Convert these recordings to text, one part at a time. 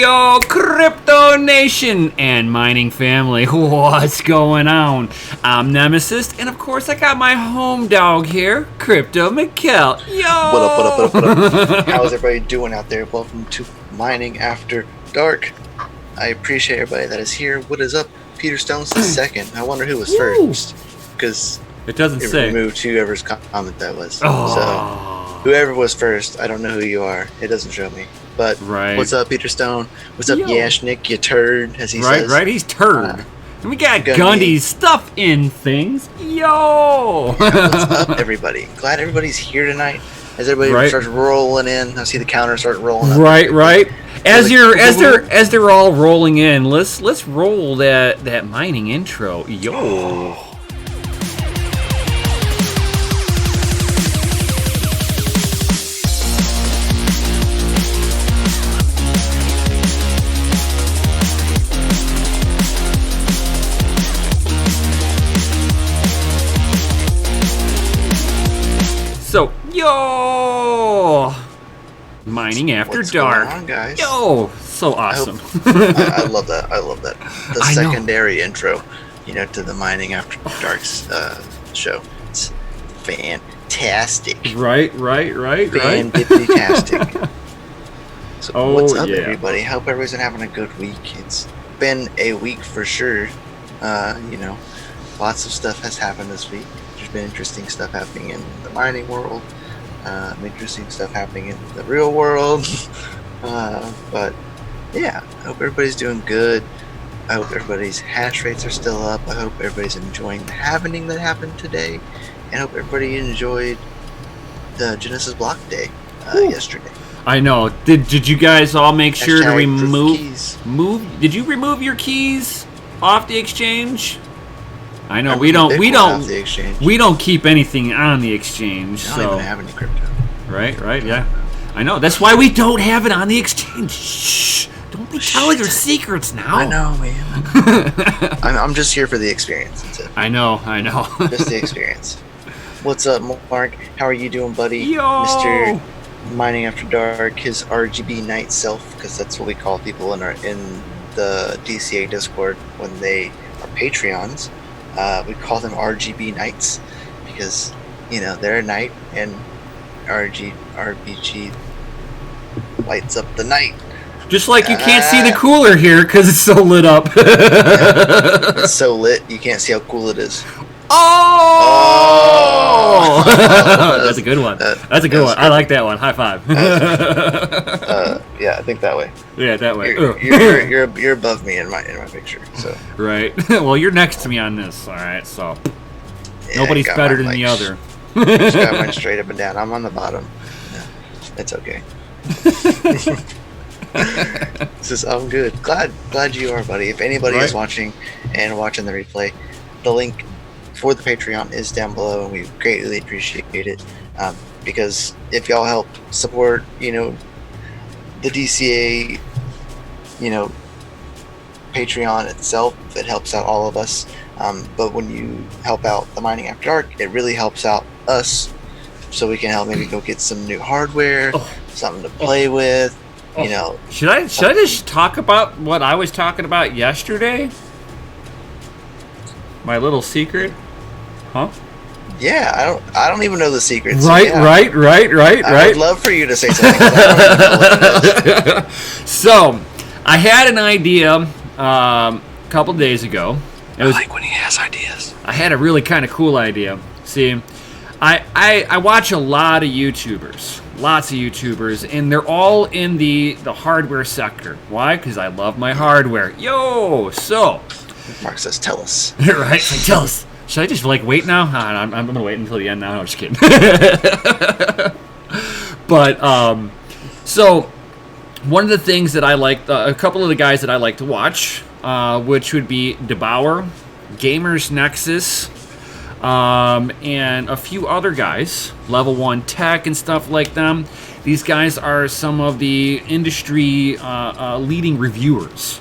Yo, Crypto Nation and mining family, what's going on? I'm Nemesis, and of course I got my home dog here, Crypto Mikkel. Yo! What up? How's everybody doing out there? Welcome to Mining After Dark. I appreciate everybody that is here. What is up? Peter Stone's the second. I wonder who was first, because it doesn't say. Removed whoever's comment that was. Oh. So whoever was first, I don't know who you are. It doesn't show me. But what's up, Peter Stone? What's up, Yashnik, you turd, as he says. Right, he's turd. And we got Gundy's stuff in things. Yo! What's up, everybody? Glad everybody's here tonight. As everybody starts rolling in, I see the counter start rolling up. Right. As they're all rolling in, let's roll that mining intro. Yo. So, yo! Mining After Dark. What's going on, guys? Yo! So awesome. I love that. The secondary intro, to the Mining After Dark's show. It's fantastic. Right. Fantastic. So what's up, everybody? Hope everybody's been having a good week. It's been a week for sure. Lots of stuff has happened this week. There's been interesting stuff happening in the mining world, interesting stuff happening in the real world, but yeah, I hope everybody's doing good. I hope everybody's hash rates are still up. I hope everybody's enjoying the happening that happened today, and I hope everybody enjoyed the Genesis Block Day yesterday. I know. Did you guys all make sure to remove keys. Did you remove your keys off the exchange? I know we don't keep anything on the exchange. I don't even have any crypto. Right, yeah. I know. That's why we don't have it on the exchange. Shh! Don't be telling your secrets now. I know, man. I'm just here for the experience. That's it. I know. Just the experience. What's up, Mark? How are you doing, buddy? Yo! Mr. Mining After Dark, his RGB Knight self, because that's what we call people in the DCA Discord when they are Patreons. We call them RGB Knights because, they're a knight and RBG lights up the night. Just like you can't see the cooler here because it's so lit up. It's so lit, you can't see how cool it is. Oh! That's a good one. That's a good one. I like that one. High five. Yeah, I think that way. Yeah, that way. You're above me in my picture. So right. Well, you're next to me on this. All right. So nobody's better than the other. Just got mine straight up and down. I'm on the bottom. Yeah, it's okay. I'm good. Glad you are, buddy. If anybody is watching the replay, the link for the Patreon is down below, and we greatly appreciate it. Because if y'all help support, the DCA, Patreon itself, it helps out all of us. But when you help out the Mining After Dark, it really helps out us, so we can help maybe go get some new hardware, something to play with. Should I just talk about what I was talking about yesterday? My little secret, huh? Yeah, I don't even know the secrets. Right. I would love for you to say something. I don't even know what it is. So, I had an idea a couple days ago. I like when he has ideas. I had a really kind of cool idea. See, I watch a lot of YouTubers. Lots of YouTubers, and they're all in the hardware sector. Why? Because I love my hardware. Yo, so Mark says, "Tell us." Right? Like, tell us. Should I just wait now? I'm gonna wait until the end now. No, I'm just kidding. But so one of the things that I like, a couple of the guys that I like to watch, which would be Debauer, Gamers Nexus, and a few other guys, Level 1 Tech and stuff like them. These guys are some of the industry leading reviewers.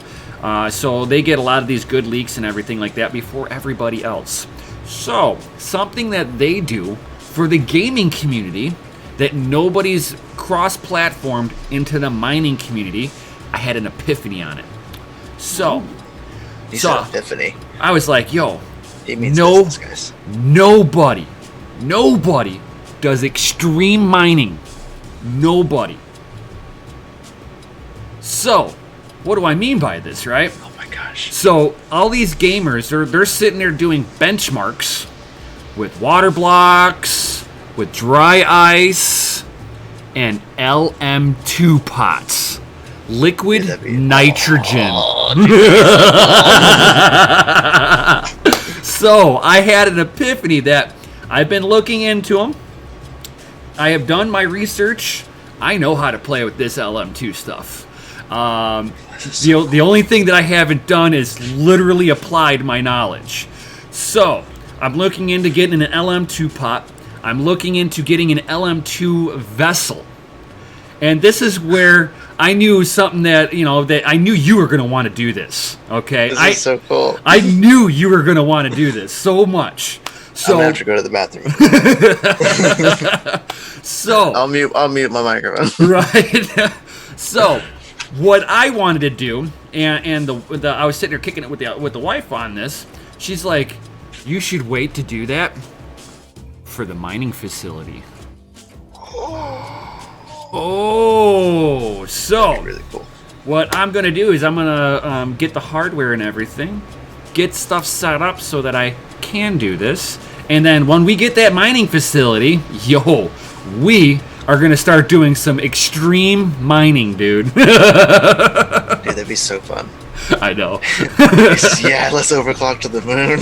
So they get a lot of these good leaks and everything like that before everybody else. So something that they do for the gaming community that nobody's cross-platformed into the mining community, I had an epiphany on it. So, He said epiphany. I was like, yo, He means business, guys. nobody does extreme mining. Nobody. So, what do I mean by this, right? Oh my gosh. So, all these gamers, they're sitting there doing benchmarks with water blocks, with dry ice, and LM2 pots. Liquid nitrogen. So, I had an epiphany that I've been looking into them. I have done my research. I know how to play with this LM2 stuff. The only thing that I haven't done is literally applied my knowledge. So, I'm looking into getting an LM2 pot. I'm looking into getting an LM2 vessel. And this is where I knew something that, that I knew you were going to want to do this. Okay? This is so cool. I knew you were going to want to do this so much. So, I'm going to have to go to the bathroom. So I'll mute my microphone. Right. So, what I wanted to do, and I was sitting there kicking it with the wife on this. She's like, "You should wait to do that for the mining facility." Oh, so That'd be really cool. What I'm gonna do is I'm gonna get the hardware and everything, get stuff set up so that I can do this, and then when we get that mining facility, we are gonna start doing some extreme mining, dude. Dude, that'd be so fun. I know. Yeah, let's overclock to the moon.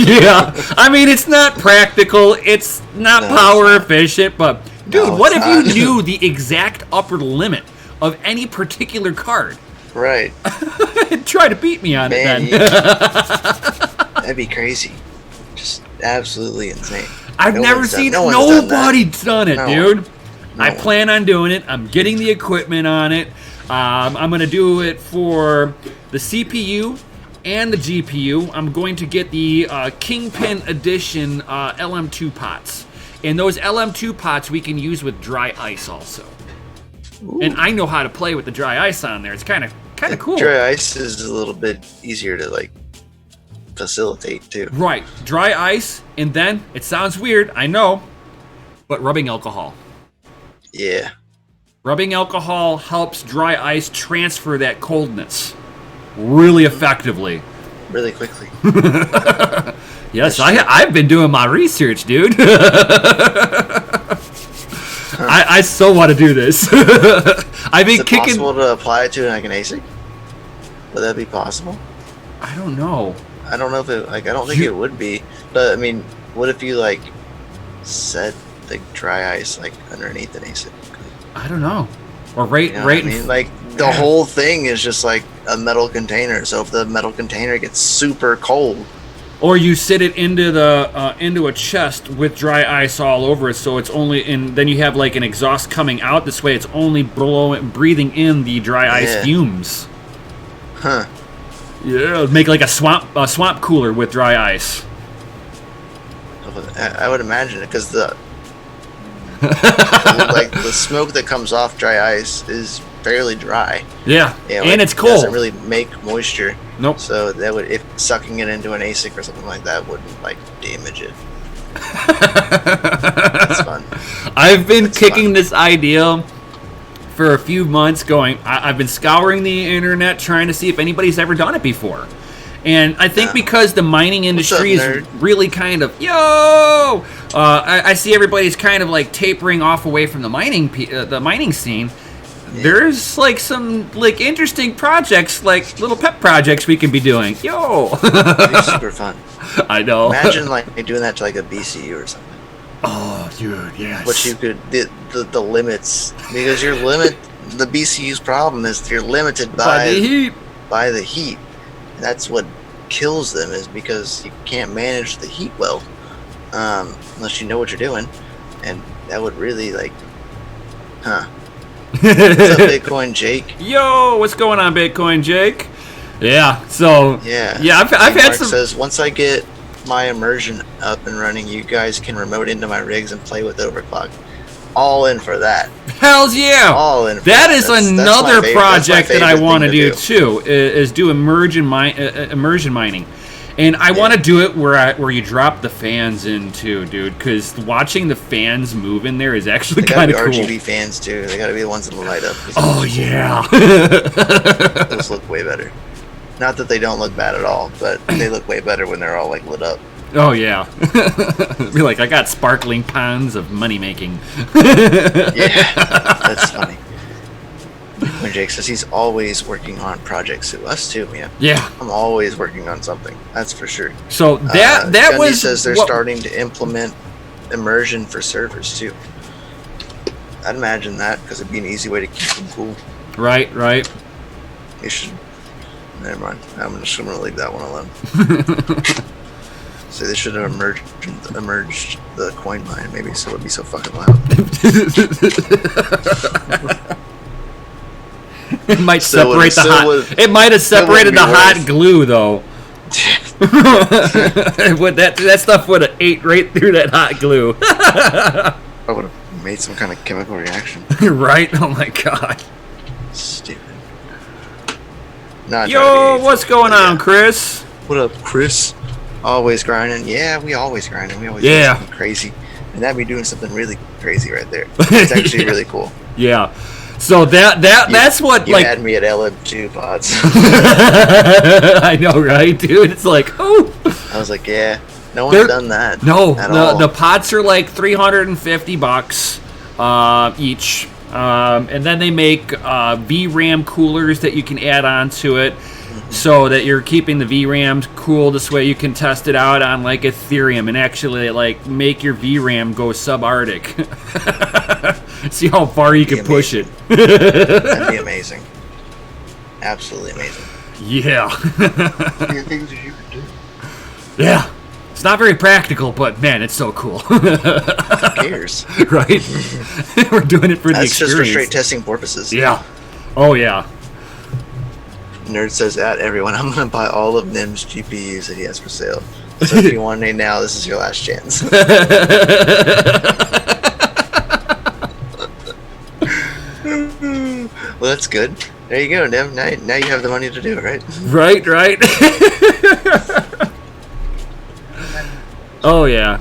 Yeah, I mean it's not practical, it's not power efficient, but dude, what if you knew the exact upper limit of any particular card? Right. Try to beat me on it then. That'd be crazy. Just absolutely insane. I've never seen it. Nobody's done it, dude. I plan on doing it. I'm getting the equipment on it. I'm going to do it for the CPU and the GPU. I'm going to get the Kingpin Edition LM2 pots. And those LM2 pots we can use with dry ice also. Ooh. And I know how to play with the dry ice on there. It's kind of cool. Dry ice is a little bit easier to facilitate too. Right. Dry ice, and then it sounds weird, I know, but rubbing alcohol. Yeah. Rubbing alcohol helps dry ice transfer that coldness really effectively. Really quickly. Yes, I've been doing my research, dude. I so want to do this. I've been kicking. Is it possible to apply it to an ASIC? Would that be possible? I don't know. I don't know if it. I don't think it would be. But I mean, what if you set the dry ice underneath an ASIC? I don't know. Or right. I mean, the whole thing is just a metal container. So if the metal container gets super cold. Or you sit it into a chest with dry ice all over it, so it's only then you have an exhaust coming out. This way, it's only breathing in the dry ice fumes. Huh. Yeah, make a swamp cooler with dry ice. I would imagine it because the the smoke that comes off dry ice is fairly dry. Yeah, and it's cold. It doesn't really make moisture. Nope. So that would, if sucking it into an ASIC or something like that, wouldn't damage it. That's fun. I've been kicking this idea for a few months. I've been scouring the internet trying to see if anybody's ever done it before. And I think because the mining industry is really kind of I see everybody's kind of tapering off away from the mining scene. Yeah. There's some interesting projects, little pet projects we can be doing. That'd be super fun. I know. Imagine doing that to a BCU or something. Oh, dude, yes. But you could the limits, because the BCU's problem is you're limited by the heat. By the heat. That's what kills them, is because you can't manage the heat well, unless you know what you're doing, and that would really What's up, Bitcoin Jake? Yo, what's going on, Bitcoin Jake? Yeah, so I've had some. Says once I get my immersion up and running, you guys can remote into my rigs and play with overclock. all in for that. Hells yeah! All in. For that is that's another project that I want to do do too. Is do immersion mining, and I want to do it where you drop the fans in too, dude. Because watching the fans move in there is actually kind of cool. RGB fans too. They gotta be the ones that light up. Oh yeah. Those look way better. Not that they don't look bad at all, but they look way better when they're all like lit up. Oh yeah. Be like, I got sparkling ponds of money making. Yeah, that's funny. When Jake says he's always working on projects, to us too, man. Yeah, I'm always working on something. That's for sure. So that Gundy was. says they're starting to implement immersion for servers too. I'd imagine that because it'd be an easy way to keep them cool. Right. They should. Never mind. I'm just gonna leave that one alone. So they should have emerged the coin mine, maybe, so it'd be so fucking loud. It might separate the hot. It might have separated the hot glue, though. that stuff would have ate right through that hot glue. I would have made some kind of chemical reaction. Right? Oh my god. Stupid. Yo, what's going on, Chris? What up, Chris? Always grinding. Yeah, we always grinding. We always do something crazy. And that'd be doing something really crazy right there. It's actually really cool. Yeah. So that's what you had me at LM2 pods. I know, right, dude? It's like, oh. I was like, yeah, no one's done that. No, the pots are like $350 each. And then they make VRAM coolers that you can add on to it, so that you're keeping the VRAM cool. This way you can test it out on like Ethereum and actually like make your VRAM go subarctic. See how far you can push it. That'd be amazing. Absolutely amazing. Yeah. Things that you could do. Yeah. It's not very practical, but man, it's so cool. Who cares? Right? We're doing it for the experience. That's just for straight testing purposes. Yeah. Oh, yeah. Nerd says at everyone, I'm going to buy all of Nim's GPUs that he has for sale. So if you want a now, this is your last chance. Well, that's good. There you go, Nim. Now you have the money to do it, right? Right. Oh yeah.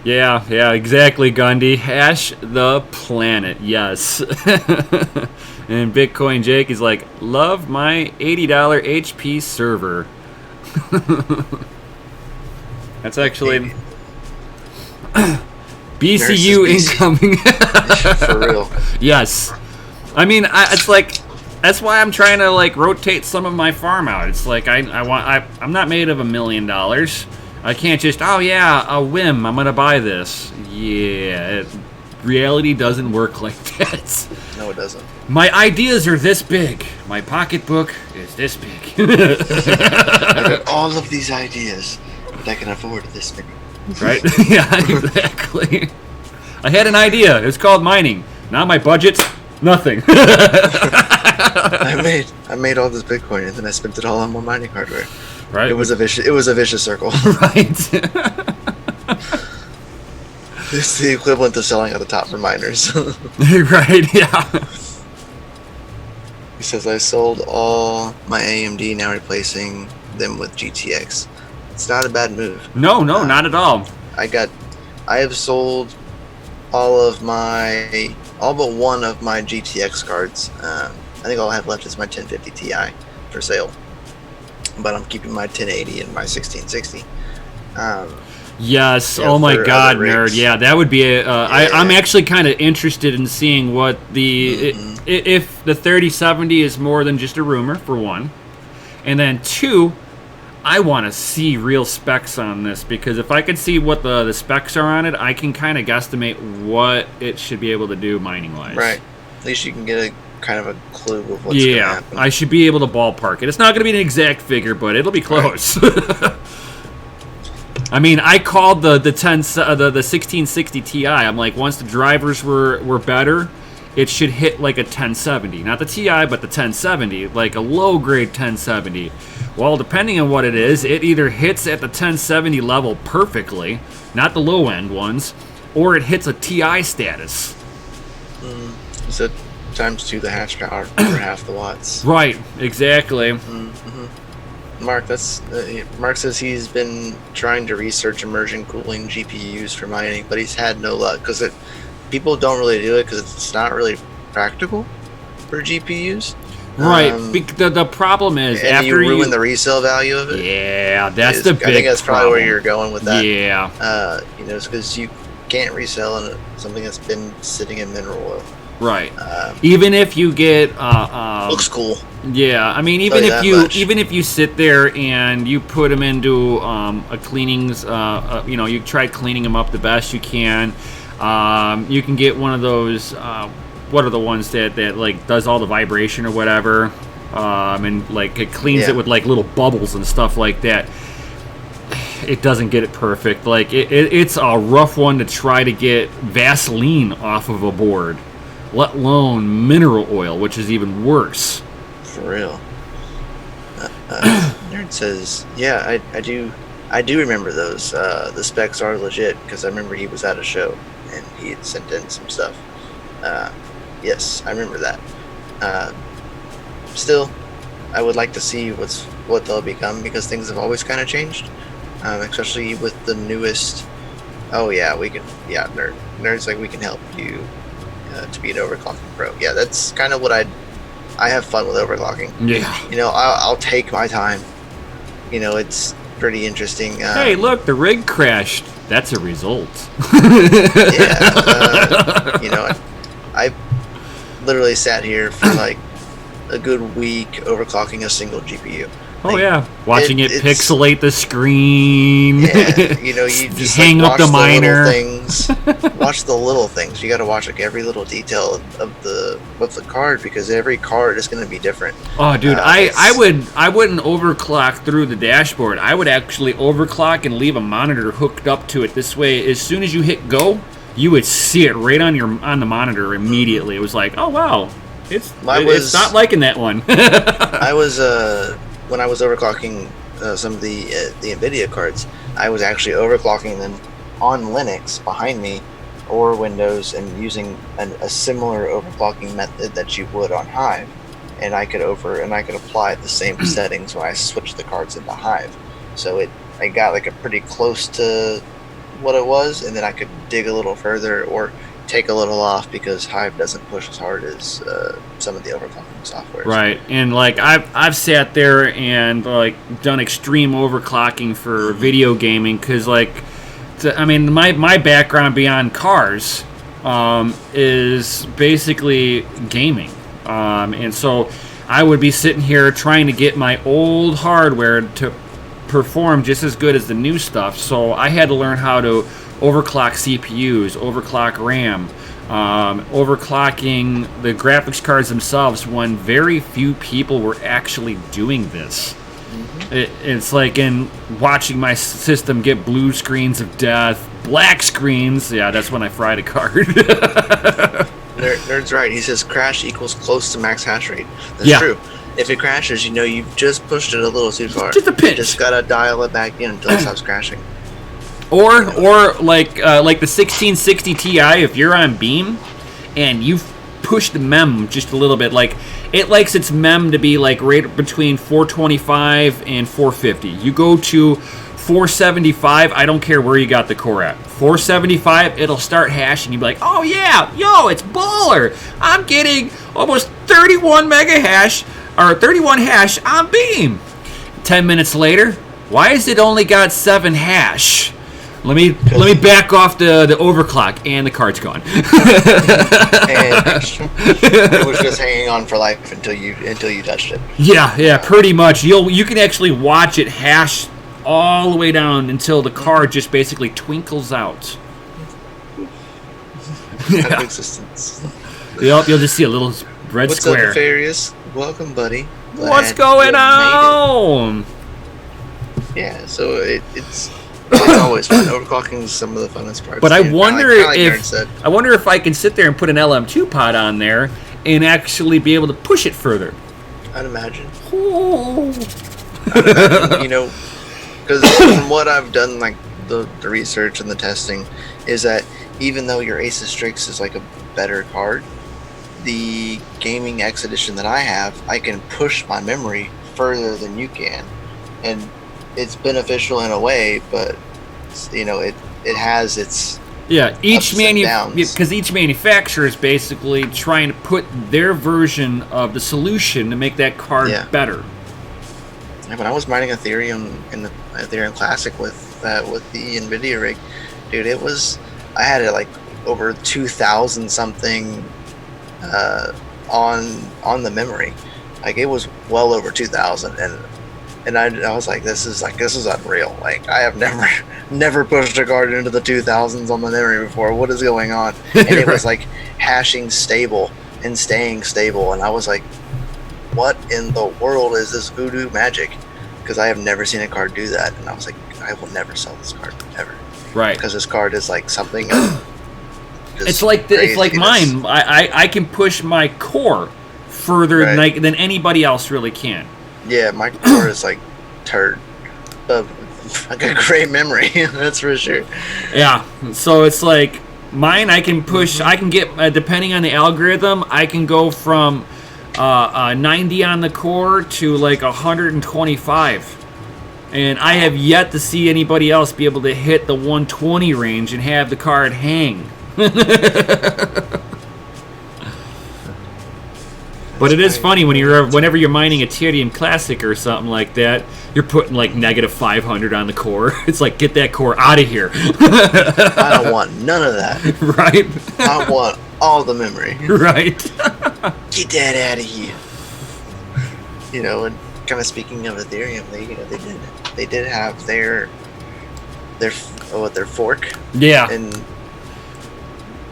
Yeah, exactly, Gundy. Hash the planet, yes. And Bitcoin Jake is like, love my $80 HP server. That's actually BCU incoming. For real. Yes. I mean, it's like, that's why I'm trying to like rotate some of my farm out. It's like I'm not made of $1 million. I can't just, oh yeah, a whim, I'm gonna buy this. Yeah, reality doesn't work like that. No, it doesn't. My ideas are this big. My pocketbook is this big. I got all of these ideas, but I can afford this many. Right? Yeah, exactly. I had an idea. It was called mining. Now my budget's nothing. I made all this Bitcoin and then I spent it all on more mining hardware. Right. It was a vicious circle. Right. It's the equivalent of selling at the top for miners. Right, yeah. He says I sold all my AMD, now replacing them with GTX. It's not a bad move. No, not at all. I have sold all but one of my GTX cards. I think all I have left is my 1050 Ti for sale. But I'm keeping my 1080 and my 1660. Yes. Oh my God, nerd. Yeah, that would be a. I'm actually kind of interested in seeing what the if the 3070 is more than just a rumor, for one, and then two, I want to see real specs on this, because if I can see what the specs are on it, I can kind of guesstimate what it should be able to do mining wise. Right. At least you can get a kind of a clue of what's going to happen. I should be able to ballpark it. It's not going to be an exact figure, but it'll be close. Right. I mean, I called the 1660 Ti. I'm like, once the drivers were better, it should hit like a 1070. Not the Ti, but the 1070, like a low grade 1070. Well, depending on what it is, it either hits at the 1070 level perfectly, not the low end ones, or it hits a TI status. So times 2 the hash power for half the watts. Right, exactly. Mark, Mark says he's been trying to research immersion cooling GPUs for mining, but he's had no luck because people don't really do it because it's not really practical for GPUs. Right. The problem is and after you ruin the resale value of it. Yeah, that's the big I think that's probably problem. where you're going with that. Yeah. It's because you can't resell something that's been sitting in mineral oil. Right. Even if you get looks cool. Yeah, I mean, even if you sit there and you put them into a cleanings, you try cleaning them up the best you can. You can get one of those. What are the ones that like does all the vibration or whatever, and like it cleans it with like little bubbles and stuff like that. It doesn't get it perfect. Like it's a rough one to try to get Vaseline off of a board, let alone mineral oil, which is even worse. For real. Nerd says, yeah, I do remember those. The specs are legit because I remember he was at a show and he had sent in some stuff. Yes, I remember that. Still, I would like to see what they'll become because things have always kind of changed, especially with the newest. Oh yeah, Nerd's like we can help you to be an overclocking pro. Yeah, that's kind of what I have fun with overclocking. Yeah. I'll take my time. It's pretty interesting. Hey, look, the rig crashed. That's a result. I literally sat here for like a good week overclocking a single GPU. Oh yeah, watching it pixelate the screen. Yeah, you just hang up the miner. Watch the little things. You got to watch like every little detail of the card because every card is going to be different. Oh, dude, I wouldn't overclock through the dashboard. I would actually overclock and leave a monitor hooked up to it. This way, as soon as you hit go, you would see it right on the monitor immediately. It was like, oh wow, it's not liking that one. I was when I was overclocking some of the NVIDIA cards, I was actually overclocking them on Linux behind me or Windows and using a similar overclocking method that you would on Hive, and I could apply the same settings when I switched the cards into Hive. So I got like a pretty close to what it was, and then I could dig a little further or take a little off because Hive doesn't push as hard as some of the overclocking software. Right, and like I've sat there and like done extreme overclocking for video gaming because my background beyond cars is basically gaming, and so I would be sitting here trying to get my old hardware to perform just as good as the new stuff. So I had to learn how to overclock CPUs, overclock RAM, overclocking the graphics cards themselves when very few people were actually doing this. It's like in watching my system get blue screens of death, black screens. Yeah, that's when I fried a card. Nerd's right. He says crash equals close to max hash rate. That's true. If it crashes, you've just pushed it a little too far. Just a pinch. You just gotta dial it back in until it stops crashing. Or like the 1660 Ti, if you're on Beam and you've pushed the mem just a little bit, like it likes its mem to be like right between 425 and 450. You go to 475, I don't care where you got the core at. 475, it'll start hashing. You'll be like, oh yeah, yo, it's baller. I'm getting almost 31 mega hash or 31 hash on Beam. 10 minutes later, why is it only got 7 hash? Let me back off the overclock, and the card's gone. And it was just hanging on for life until you touched it. Yeah, pretty much. You can actually watch it hash all the way down until the card just basically twinkles out. Out of existence. You'll just see a little red What's square. What's up, Nefarious? Welcome, buddy. What's going on? Yeah, so it's always fun. Overclocking is some of the funnest parts. But I wonder if I can sit there and put an LM2 pod on there and actually be able to push it further. I'd imagine. Oh. I'd imagine, because from what I've done, like the research and the testing, is that even though your Ace of Strix is like a better card, the Gaming X edition that I have, I can push my memory further than you can, and it's beneficial in a way, but it has its each manufacturer is basically trying to put their version of the solution to make that card better. Yeah, when I was mining Ethereum in the Ethereum Classic with the NVIDIA rig, dude, I had it like over 2,000 something on the memory. Like it was well over 2,000, and I was like, this is unreal. Like I have never pushed a card into the 2,000s on the memory before. What is going on? And it was like hashing stable and staying stable, and I was like, what in the world is this voodoo magic? Because I have never seen a card do that, and I was like, I will never sell this card ever. Right. Because this card is like something. It's like mine. I can push my core further than anybody else really can. Yeah, my core is like turd. Like a great memory, that's for sure. Yeah, so it's like mine. I can push. I can get depending on the algorithm. I can go from 90 on the core to like 125, and I have yet to see anybody else be able to hit the 120 range and have the card hang. But it is funny whenever you're mining Ethereum Classic or something like that, you're putting like -500 on the core. It's like, get that core out of here. I don't want none of that. Right. I want all the memory. Right. Get that out of here. And kind of speaking of Ethereum, they did have their fork. Yeah. And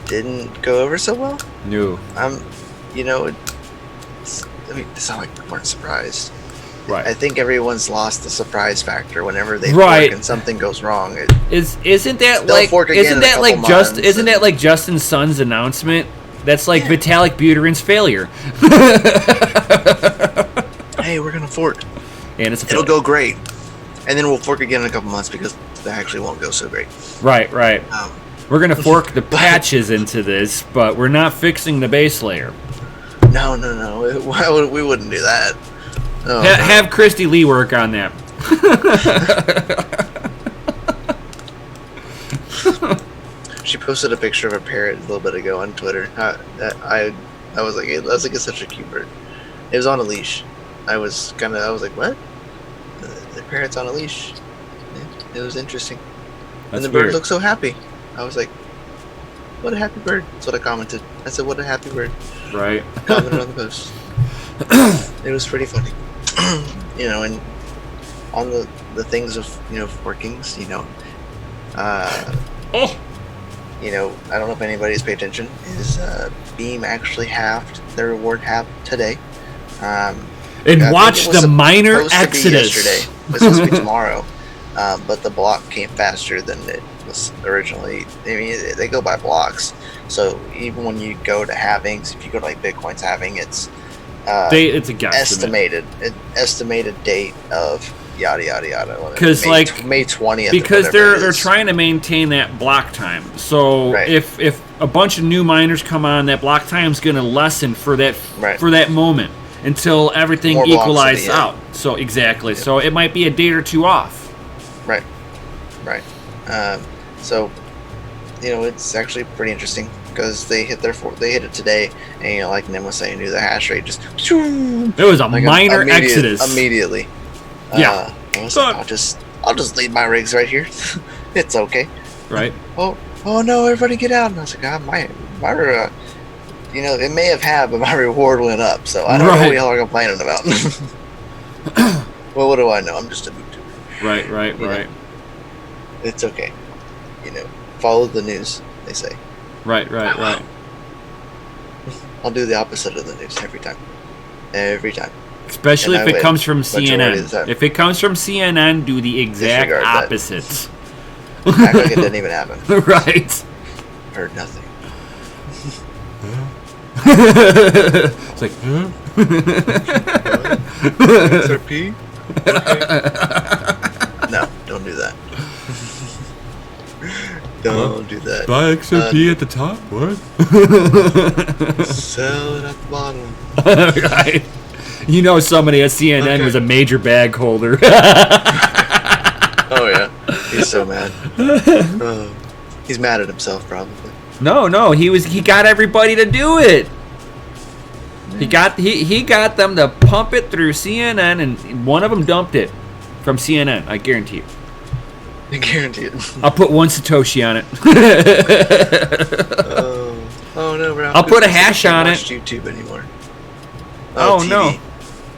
didn't go over so well. No. It's not like we weren't surprised. Right. I think everyone's lost the surprise factor whenever they fork and something goes wrong. Isn't that like Justin Sun's announcement? That's like Vitalik Buterin's failure. Hey, we're gonna fork, and it'll go great, and then we'll fork again in a couple months because that actually won't go so great. Right. We're gonna fork the patches into this, but we're not fixing the base layer. No. We wouldn't do that. Oh, have Christy Lee work on that. She posted a picture of a parrot a little bit ago on Twitter. I was like, hey, that's like such a cute bird. It was on a leash. I was like, what? The parrot's on a leash. It was interesting. And the bird looked so happy. I was like, what a happy bird. That's what I commented. I said, what a happy bird. Right. Commented on the post. It was pretty funny. And on the things of, forkings, I don't know if anybody's paid attention, is Beam actually halved their reward half today. And watch the minor exodus. Yesterday. It was supposed to be tomorrow. But the block came faster than it was originally. I mean, they go by blocks. So even when you go to halvings, if you go to like Bitcoin's halving, it's a guesstimate. estimated date of yada yada yada. Because May 20th. Because they're trying to maintain that block time. So if a bunch of new miners come on, that block time is going to lessen for that moment until everything equalizes out. So exactly. Yep. So it might be a day or two off. Right. So it's actually pretty interesting because they hit it today, and like Nim was saying, the hash rate just it was a minor exodus immediately. I was like, I'll just leave my rigs right here. It's okay. Right. Oh no, everybody get out! And I was like, my it may have but my reward went up, so I don't know what y'all are complaining about. Well, what do I know? I'm just a YouTuber. Right. It's okay. Follow the news, they say. Right. I'll do the opposite of the news every time. Especially if it comes from CNN. If it comes from CNN, do the exact opposite. Act like it didn't even happen. Right. Heard nothing. It's like, XRP? No, don't do that. Don't do that. Buy XOP at the top? What? Sell it at the bottom. Right. You know somebody at CNN was a major bag holder. Oh yeah, he's so mad. He's mad at himself probably. No, he got everybody to do it. He got them to pump it through CNN, and one of them dumped it from CNN. I guarantee you. I guarantee it. I'll put 1 Satoshi on it. Oh no, bro. I'll put a hash on it. YouTube anymore. Oh TV. no.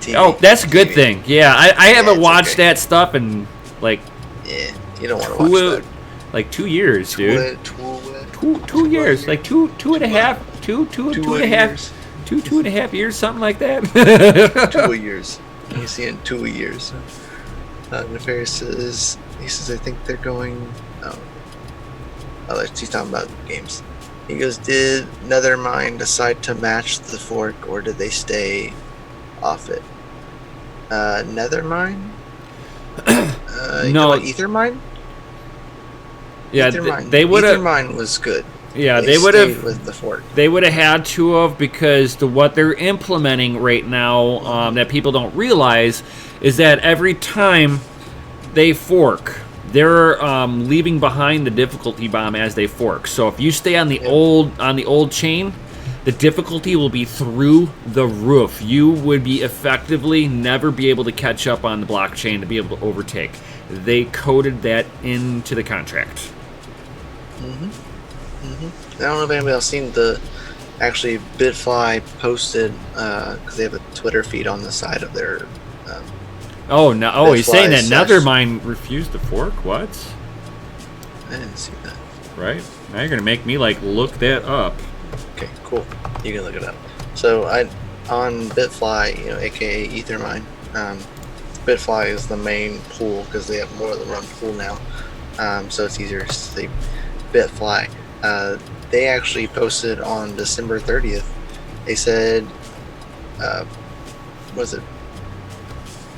TV. Oh, that's a good TV. thing. Yeah, I haven't watched okay. that stuff in like Yeah, you don't want to watch that. Like 2 years, dude. Two years, like two and a half years, something like that. 2 years. He's seeing 2 years. Nefarious says, I think they're going. He's talking about games. He goes, did Nethermind decide to match the fork, or did they stay off it? Nethermind? No, Ethermind? Yeah, Ethermind. they would have. Ethermind was good. Yeah, they would have with the fork. They would have had to have, because what they're implementing right now that people don't realize is that every time they fork, they're leaving behind the difficulty bomb as they fork. So if you stay on the old chain, the difficulty will be through the roof. You would be effectively never be able to catch up on the blockchain to be able to overtake. They coded that into the contract. I don't know if anybody else seen actually Bitfly posted, because they have a Twitter feed on the side of their. He's saying that Nethermind refused to fork. What? I didn't see that. Right now you're gonna make me look that up. Okay, cool. You can look it up. So on Bitfly, aka Ethermind, Bitfly is the main pool because they have more than one pool now. So it's easier to say Bitfly. They actually posted on December 30th. They said,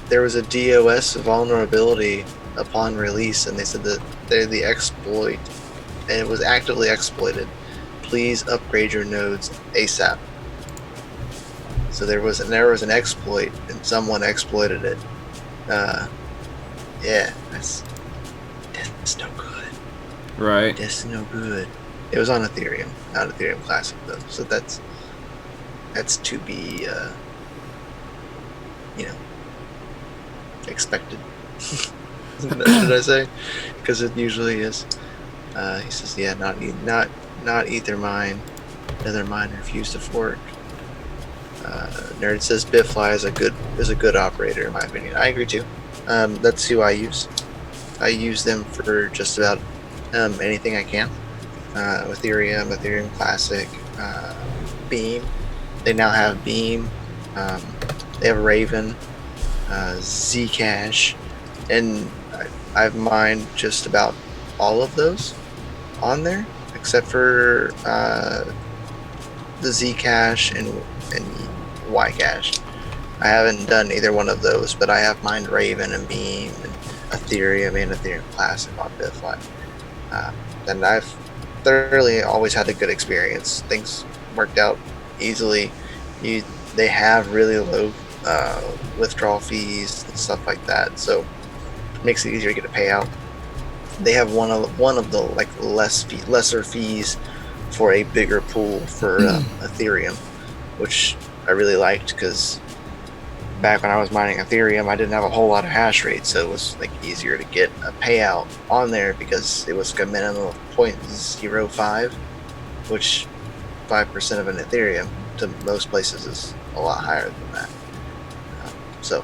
there was a DOS vulnerability upon release, and they said that the exploit, and it was actively exploited. Please upgrade your nodes ASAP. So there was an exploit, and someone exploited it. Yeah, that's no good. Right. That's no good. It was on Ethereum, not Ethereum Classic though. So that's to be, expected. Should I say? Because it usually is. He says, yeah, not Ethermind. Nethermind refused to fork. Nerd says Bitfly is a good operator in my opinion. I agree too. That's who I use. I use them for just about anything I can. Ethereum Classic, Beam. They now have Beam. They have Raven, Zcash, and I've mined just about all of those on there, except for the Zcash and Ycash. I haven't done either one of those, but I have mined Raven and Beam and Ethereum and Ethereum Classic on Bitfly. And I've thoroughly always had a good experience. Things worked out easily. They have really low withdrawal fees and stuff like that, so it makes it easier to get a payout. They have one of the lesser fees for a bigger pool for Ethereum, which I really liked, because back when I was mining Ethereum, I didn't have a whole lot of hash rate, so it was easier to get a payout on there because it was a minimum of 0.05, which 5% of an Ethereum to most places is a lot higher than that. So,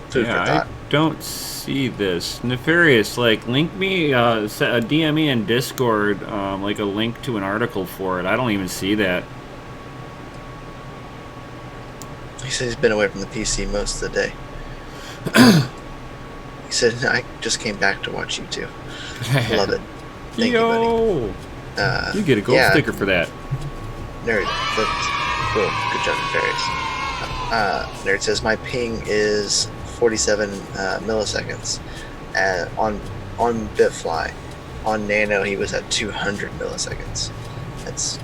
food for thought. I don't see this. Nefarious, link me, DM me in Discord, a link to an article for it. I don't even see that. He said he's been away from the PC most of the day. He said, I just came back to watch you too. Love it. Thank you, buddy. You get a gold sticker for that. Nerd, that's cool. Good job, Nefarious. Nerd says, my ping is 47 milliseconds on Bitfly. On Nano, he was at 200 milliseconds. That's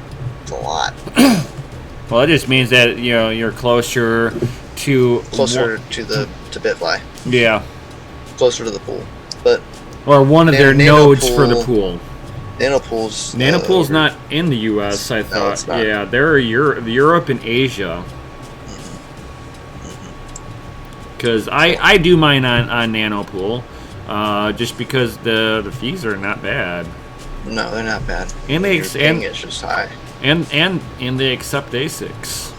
a lot. Well, it just means that you're closer to Bitfly. Yeah. Closer to the pool, but or one of their nodes for the pool. Nanopool's not in the U.S. I thought. No, it's not. Yeah, they're Europe and Asia. Because I do mine on Nanopool, just because the fees are not bad. No, they're not bad. And it's just high. And they accept ASICs.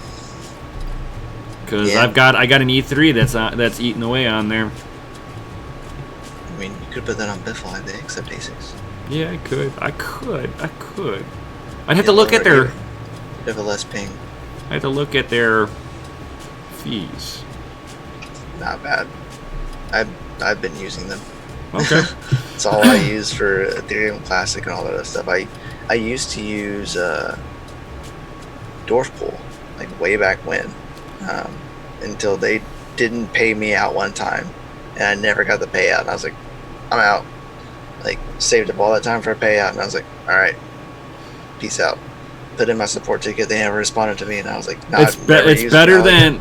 Because I got an E3 that's eating away on there. I mean, you could put that on Bitfly. They accept ASICs. Yeah, I could. I'd have to look at their. You have a less ping. I have to look at their fees. Not bad. I've been using them. Okay. It's all I use for Ethereum Classic and all that other stuff. I used to use Dwarfpool, like way back when, until they didn't pay me out one time, and I never got the payout. And I was like, I'm out. Like, saved up all that time for a payout, and I was like, all right, peace out. Put in my support ticket. They never responded to me, and I was like, no, it's better than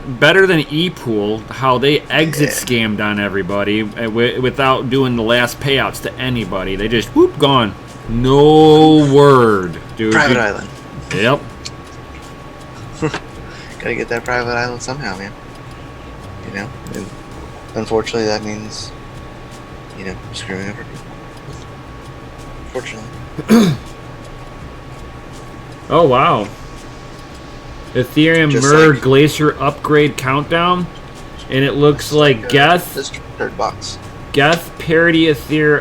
ePool. How they exit scammed on everybody without doing the last payouts to anybody. They just whoop gone. No word, dude. Private island. Yep. Gotta get that private island somehow, man. And unfortunately, that means screwing over people. Unfortunately. Oh wow. Ethereum Merge Glacier upgrade countdown, and it looks like Geth. This third box. Geth, Parity, Ethereum,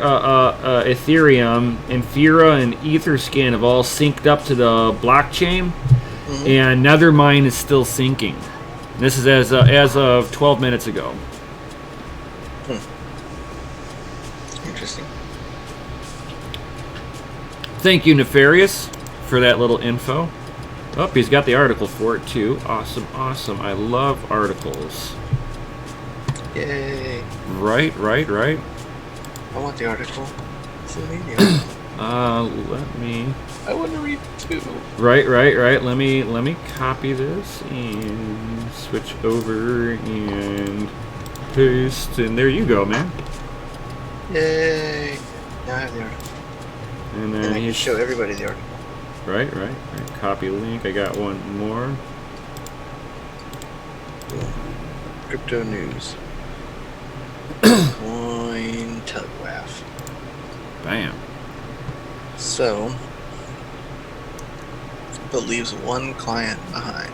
Infura, and Etherscan have all synced up to the blockchain, and Nethermine is still syncing. This is as of 12 minutes ago. Interesting. Thank you, Nefarious, for that little info. Oh, he's got the article for it too. Awesome. I love articles. Yay. Right. I want the article. It's in the medium. Let me. I want to read it too. Right. Let me copy this and switch over and paste, and there you go, man. Yay. Now I have the article. And then I can show everybody the article. Right. Copy link. I got one more. Crypto news. Coin Telegraph. Bam. So, but leaves one client behind.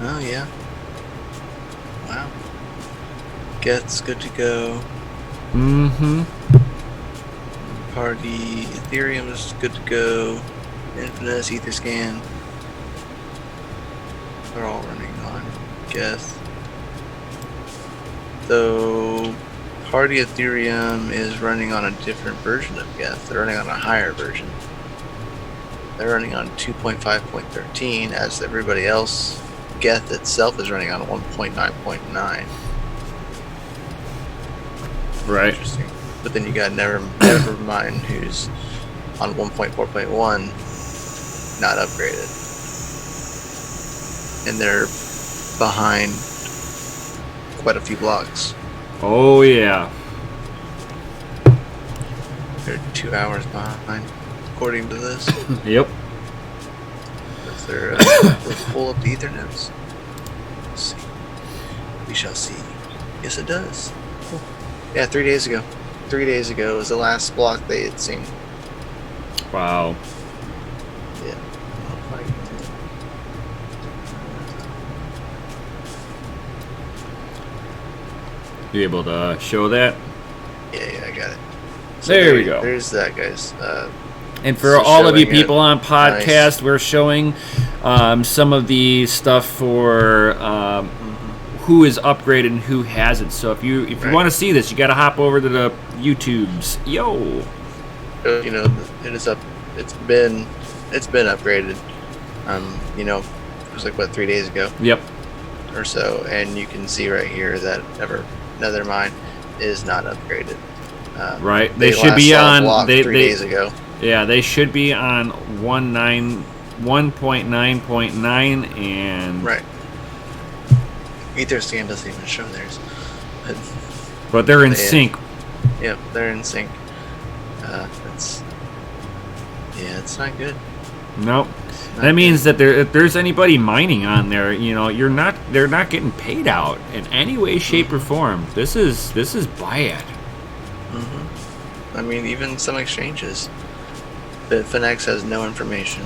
Oh yeah. Wow. Gets good to go. Party, Ethereum is good to go. Infinite, Etherscan. They're all running on Geth. Though Party Ethereum is running on a different version of Geth. They're running on a higher version. They're running on 2.5.13, as everybody else, Geth itself is running on 1.9.9. Right. Interesting. But then you got Nevermind, who's on 1.4.1, not upgraded. And they're behind quite a few blocks. Oh, yeah. They're 2 hours behind, according to this. Yep. Let's pull up the Ethernets. Let's see. We shall see. Yes, it does. Cool. Yeah, 3 days ago. 3 days ago was the last block they had seen. Wow. Yeah. You able to show that? Yeah, I got it. So there we go. There's that, guys. And for all of you people on podcast, we're showing some of the stuff for who is upgraded and who hasn't. So if you want to see this, you got to hop over to the YouTubes. Yo. It is up. It's been upgraded. It was like 3 days ago. Yep. or so, and you can see right here that another mine is not upgraded. Right, they should be on. 3 days ago. Yeah, they should be on 1.9.9 and right. Etherscan doesn't even show theirs, but they're in sync. Yep, they're in sync. It's not good. Nope. That means that if there's anybody mining on there, you know, they're not getting paid out in any way, shape, or form. This is bad. I mean, even some exchanges. Bitfinex has no information.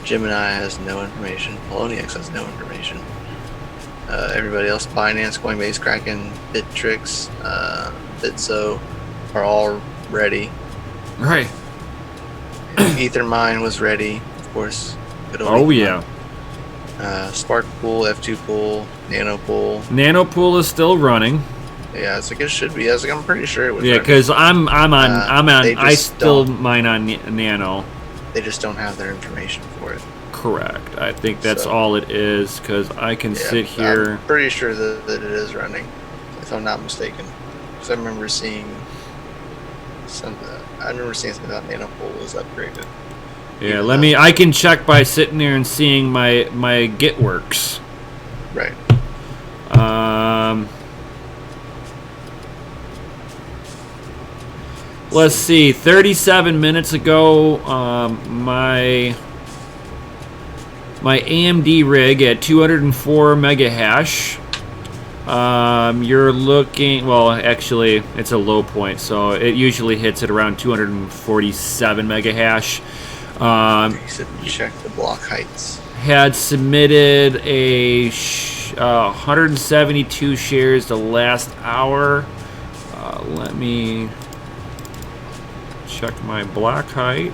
Gemini has no information. Poloniex has no information. Everybody else, Binance, Coinbase, Kraken, Bittrex, Bitso, are all ready. Right. Ethermine was ready, of course. Oh yeah. Spark Pool, F2 Pool, Nano Pool. Nano Pool is still running. Yeah, it's like it should be. I'm pretty sure it was. Yeah, because I'm on. I still don't. mine on Nano. They just don't have their information for it. Correct. I think that's all it is. Because I can sit here. I'm pretty sure that it is running, if I'm not mistaken. Because I remember seeing something about Nano Pool was upgraded. Yeah, I can check by sitting there and seeing my Git works. Right. Let's see. 37 minutes ago, my AMD rig at 204 mega hash. You're looking, well, actually, it's a low point, so it usually hits at around 247 mega hash. You said check the block heights. Had submitted a 172 shares the last hour. Let me check my block height.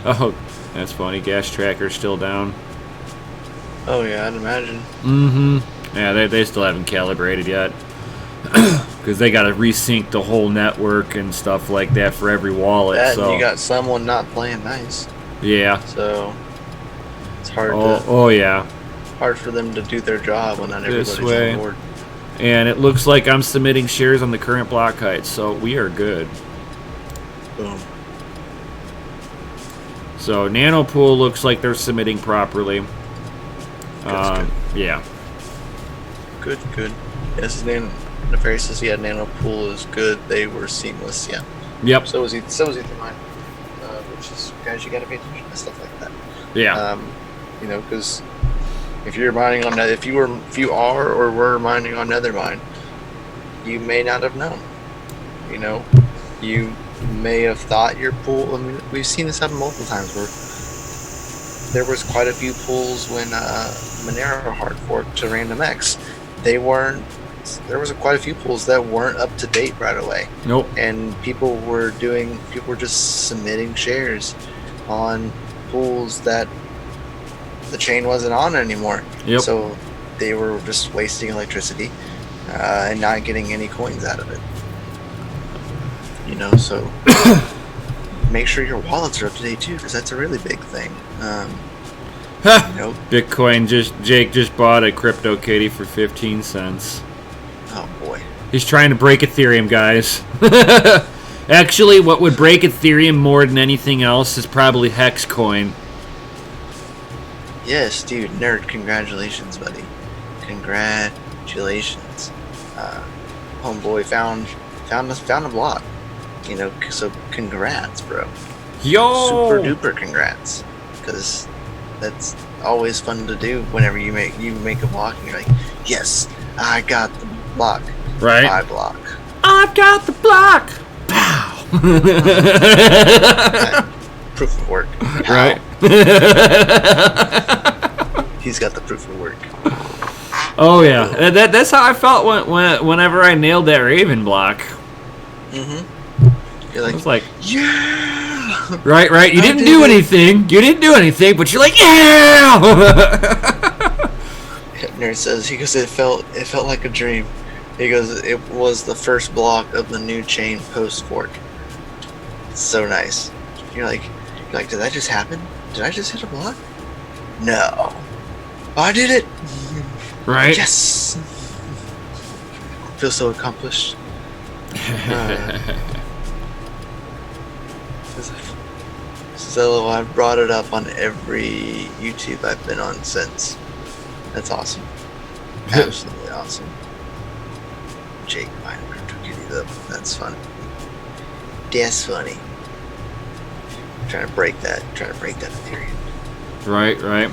Oh, that's funny. Gas tracker's still down. Oh yeah, I'd imagine. Yeah, they still haven't calibrated yet. Because they got to resync the whole network and stuff like that for every wallet. And you got someone not playing nice. Yeah. So it's hard. Yeah. Hard for them to do their job when not everybody's on board. And it looks like I'm submitting shares on the current block height, so we are good. Boom. So Nano Pool looks like they're submitting properly. Good. Yeah. Good. Yes, Nefarious says Nano Pool is good. They were seamless. Yeah. Yep. So was Ethermine, which is, guys, you got to pay attention to stuff like that. Yeah. Because if you're mining on if you are or were mining on Nethermine, you may not have known. You may have thought your pool. I mean, we've seen this happen multiple times where there was quite a few pools when Monero hard forked to RandomX. There was quite a few pools that weren't up to date right away. Nope. And people were just submitting shares on pools that the chain wasn't on anymore. Yep. So they were just wasting electricity and not getting any coins out of it. So make sure your wallets are up to date too, because that's a really big thing. Bitcoin Jake just bought a CryptoKitty for 15 cents. Oh boy. He's trying to break Ethereum, guys. Actually, what would break Ethereum more than anything else is probably Hex coin. Yes, dude, nerd, congratulations, buddy. Congratulations. Homeboy found a block. So congrats, bro. Yo! Super duper congrats. Because that's always fun to do whenever you make a block and you're like, yes, I got the block. Right. My block. I've got the block. Pow. Proof of work. Pow. Right. He's got the proof of work. Oh yeah, that's how I felt whenever I nailed that Raven block. You're like, I was like, yeah. Right. You didn't do anything, but you're like, yeah. Nerd says, he goes, it felt like a dream. He goes, it was the first block of the new chain post fork. It's so nice. You're like, Like, did that just happen? Did I just hit a block? No. Oh, I did it! Right? Yes! Feel so accomplished. So I brought it up on every YouTube I've been on since. That's awesome. Absolutely awesome. Jake buying Crypto Kitty though. That's funny. That's funny. Trying to break that Ethereum. Right.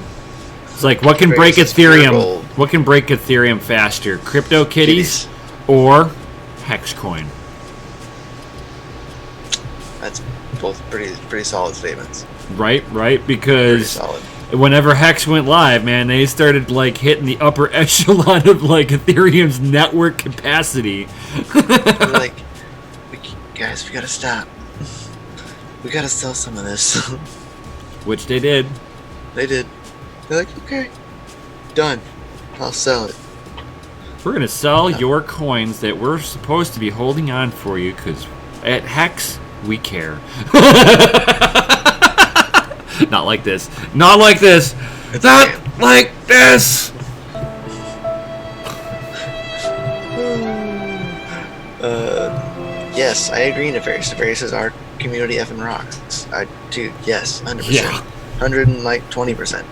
It's like, what can break Ethereum? What can break Ethereum faster? Crypto Kitties or Hex Coin? That's both pretty solid statements. Right, because solid. Whenever Hex went live, man, they started like hitting the upper echelon of like Ethereum's network capacity. They're like, guys, we gotta stop. We gotta sell some of this. Which they did. They did. They're like, okay, done. I'll sell it. We're gonna sell your coins that we're supposed to be holding on for you, because at Hex we care. Not like this. Not like this. Not like this. Yes, I agree, Nefarious. Nefarious is our community effing rocks. Dude, yes, 100%. Yeah. 120%.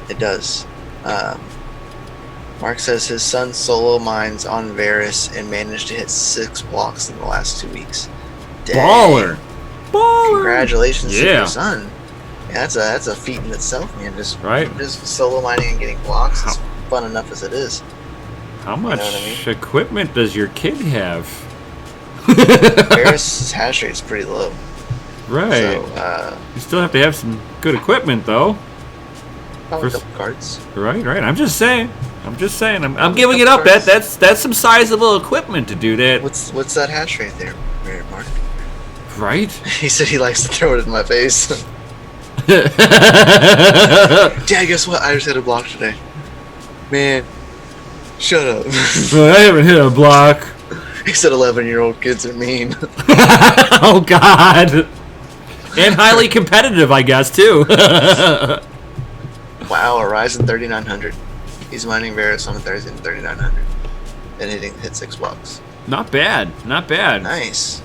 It does. Mark says his son solo mines on Varus and managed to hit 6 blocks in the last 2 weeks. Dang. Baller. Congratulations to your son. Yeah, that's a feat in itself, man. Just solo mining and getting blocks is fun enough as it is. How much equipment does your kid have? Varus' hash rate's pretty low. Right. So, you still have to have some good equipment, though. Probably a couple cards. Right. I'm just saying. I'm giving it up. That's some sizable equipment to do that. What's that hash rate there, Mark? Right. He said he likes to throw it in my face. Dad, guess what? I just hit a block today. Man, shut up. I haven't hit a block. He said 11-year-old kids are mean. Oh, God. And highly competitive, I guess, too. Wow, a Ryzen 3900. He's mining Varus on a Thursday 3900. And hit 6 blocks. Not bad. Nice.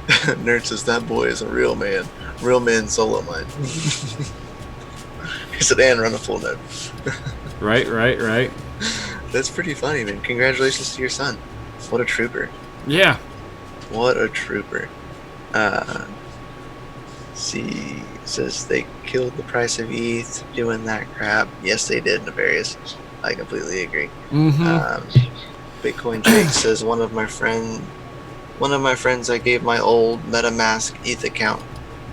Nerd says that boy is a real man. Real man solo mine. He said, and run a full node. Right. That's pretty funny, man. Congratulations to your son. What a trooper. Yeah. What a trooper. See, says they killed the price of ETH doing that crap. Yes, they did, Nefarious. I completely agree. Mm-hmm. Bitcoin Jake says one of my friends I gave my old MetaMask ETH account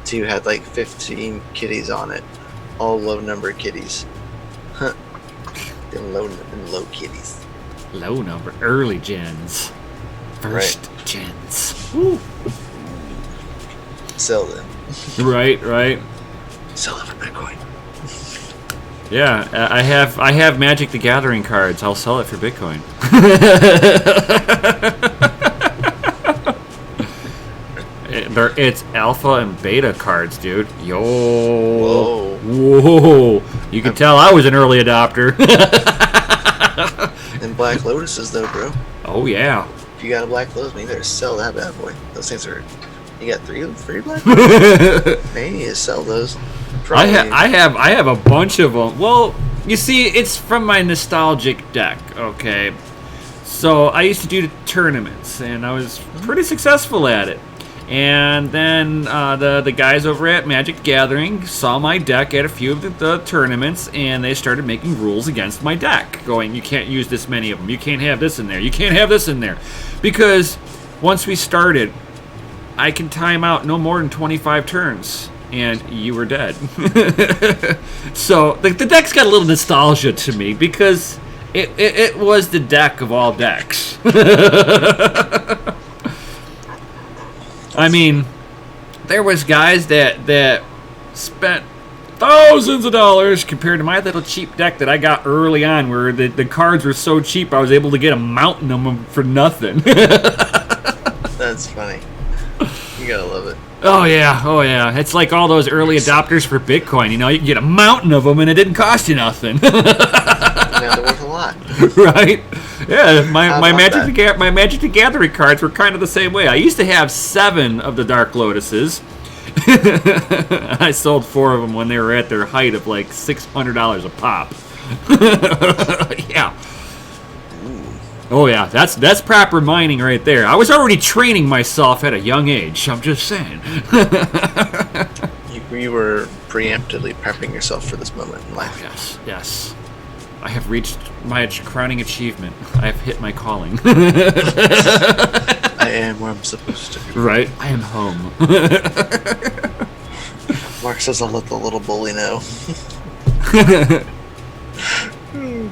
to had like 15 kitties on it. All low number kitties. Huh. Them low kitties. Low number. Early gens. First gens. Woo. Sell them. Right. Sell them for Bitcoin. Yeah, I have Magic the Gathering cards. I'll sell it for Bitcoin. It's alpha and beta cards, dude. Whoa. You can tell I was an early adopter. And Black Lotuses, though, bro. Oh, yeah. If you got a Black Lotus, you better sell that bad boy. Those things are... You got 3 Black Lotuses? Man, you need to sell those. Probably. I have a bunch of them. Well, you see, it's from my nostalgic deck, okay? So I used to do tournaments, and I was pretty successful at it. And then the guys over at Magic the Gathering saw my deck at a few of the tournaments, and they started making rules against my deck, going, you can't use this many of them, you can't have this in there, you can't have this in there. Because once we started, I can time out no more than 25 turns, and you were dead. So the deck's got a little nostalgia to me, because it was the deck of all decks. I mean, there was guys that spent thousands of dollars compared to my little cheap deck that I got early on, where the cards were so cheap I was able to get a mountain of them for nothing. That's funny. You gotta love it. Oh yeah. It's like all those early adopters for Bitcoin. You know, you can get a mountain of them, and it didn't cost you nothing. Now they're worth a lot. Right? Yeah. My about Magic the Gathering cards were kind of the same way. I used to have 7 of the Dark Lotuses. I sold 4 of them when they were at their height of like $600 a pop. Yeah. Oh yeah, that's proper mining right there. I was already training myself at a young age. I'm just saying. You were preemptively prepping yourself for this moment in life. Oh, yes. I have reached my crowning achievement. I have hit my calling. I am where I'm supposed to be. Right? I am home. Mark says I'll let the little bully know.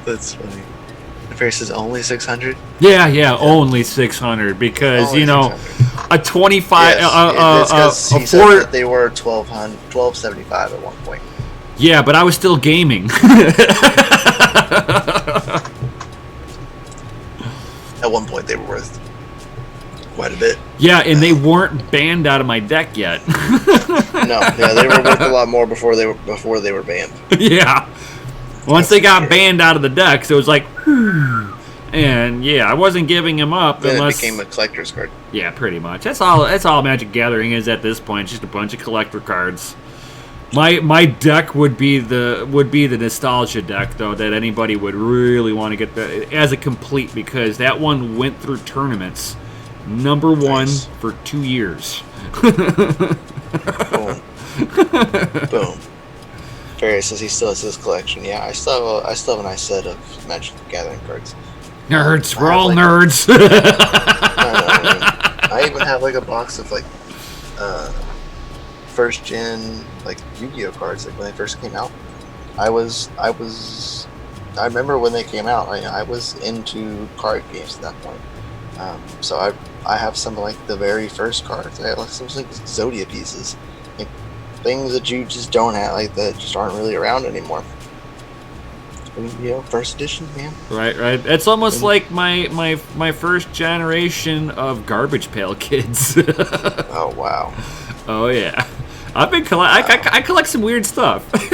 That's funny. The face is only 600? Yeah, only 600 because, Only you know, 600. a 25 Yes, he a said 4 that they were 1275 at one point. Yeah, but I was still gaming. At one point they were worth quite a bit. Yeah, and they weren't banned out of my deck yet. No, yeah, they were worth a lot more before they were banned. Yeah. Once they got banned out of the decks, it was like, and yeah, I wasn't giving them up Then unless it became a collector's card. Yeah, pretty much. That's all Magic Gathering is at this point. It's just a bunch of collector cards. My deck would be the nostalgia deck though, that anybody would really want to get as a complete, because that one went through tournaments number 1 Nice. for 2 years. Boom. Boom. Barry says he still has his collection. Yeah, I still have a nice set of Magic the Gathering cards. Nerds, I we're have, all like, nerds. I even have like a box of like first gen like Yu-Gi-Oh cards, like when they first came out. I remember when they came out. I was into card games at that point. So I have some of like the very first cards. I have like some like Zodia pieces, like things that you just don't have, like that just aren't really around anymore. You know, first edition, man. Right. It's almost like my first generation of Garbage Pail Kids. Oh wow. Oh yeah, I've been I collect some weird stuff. I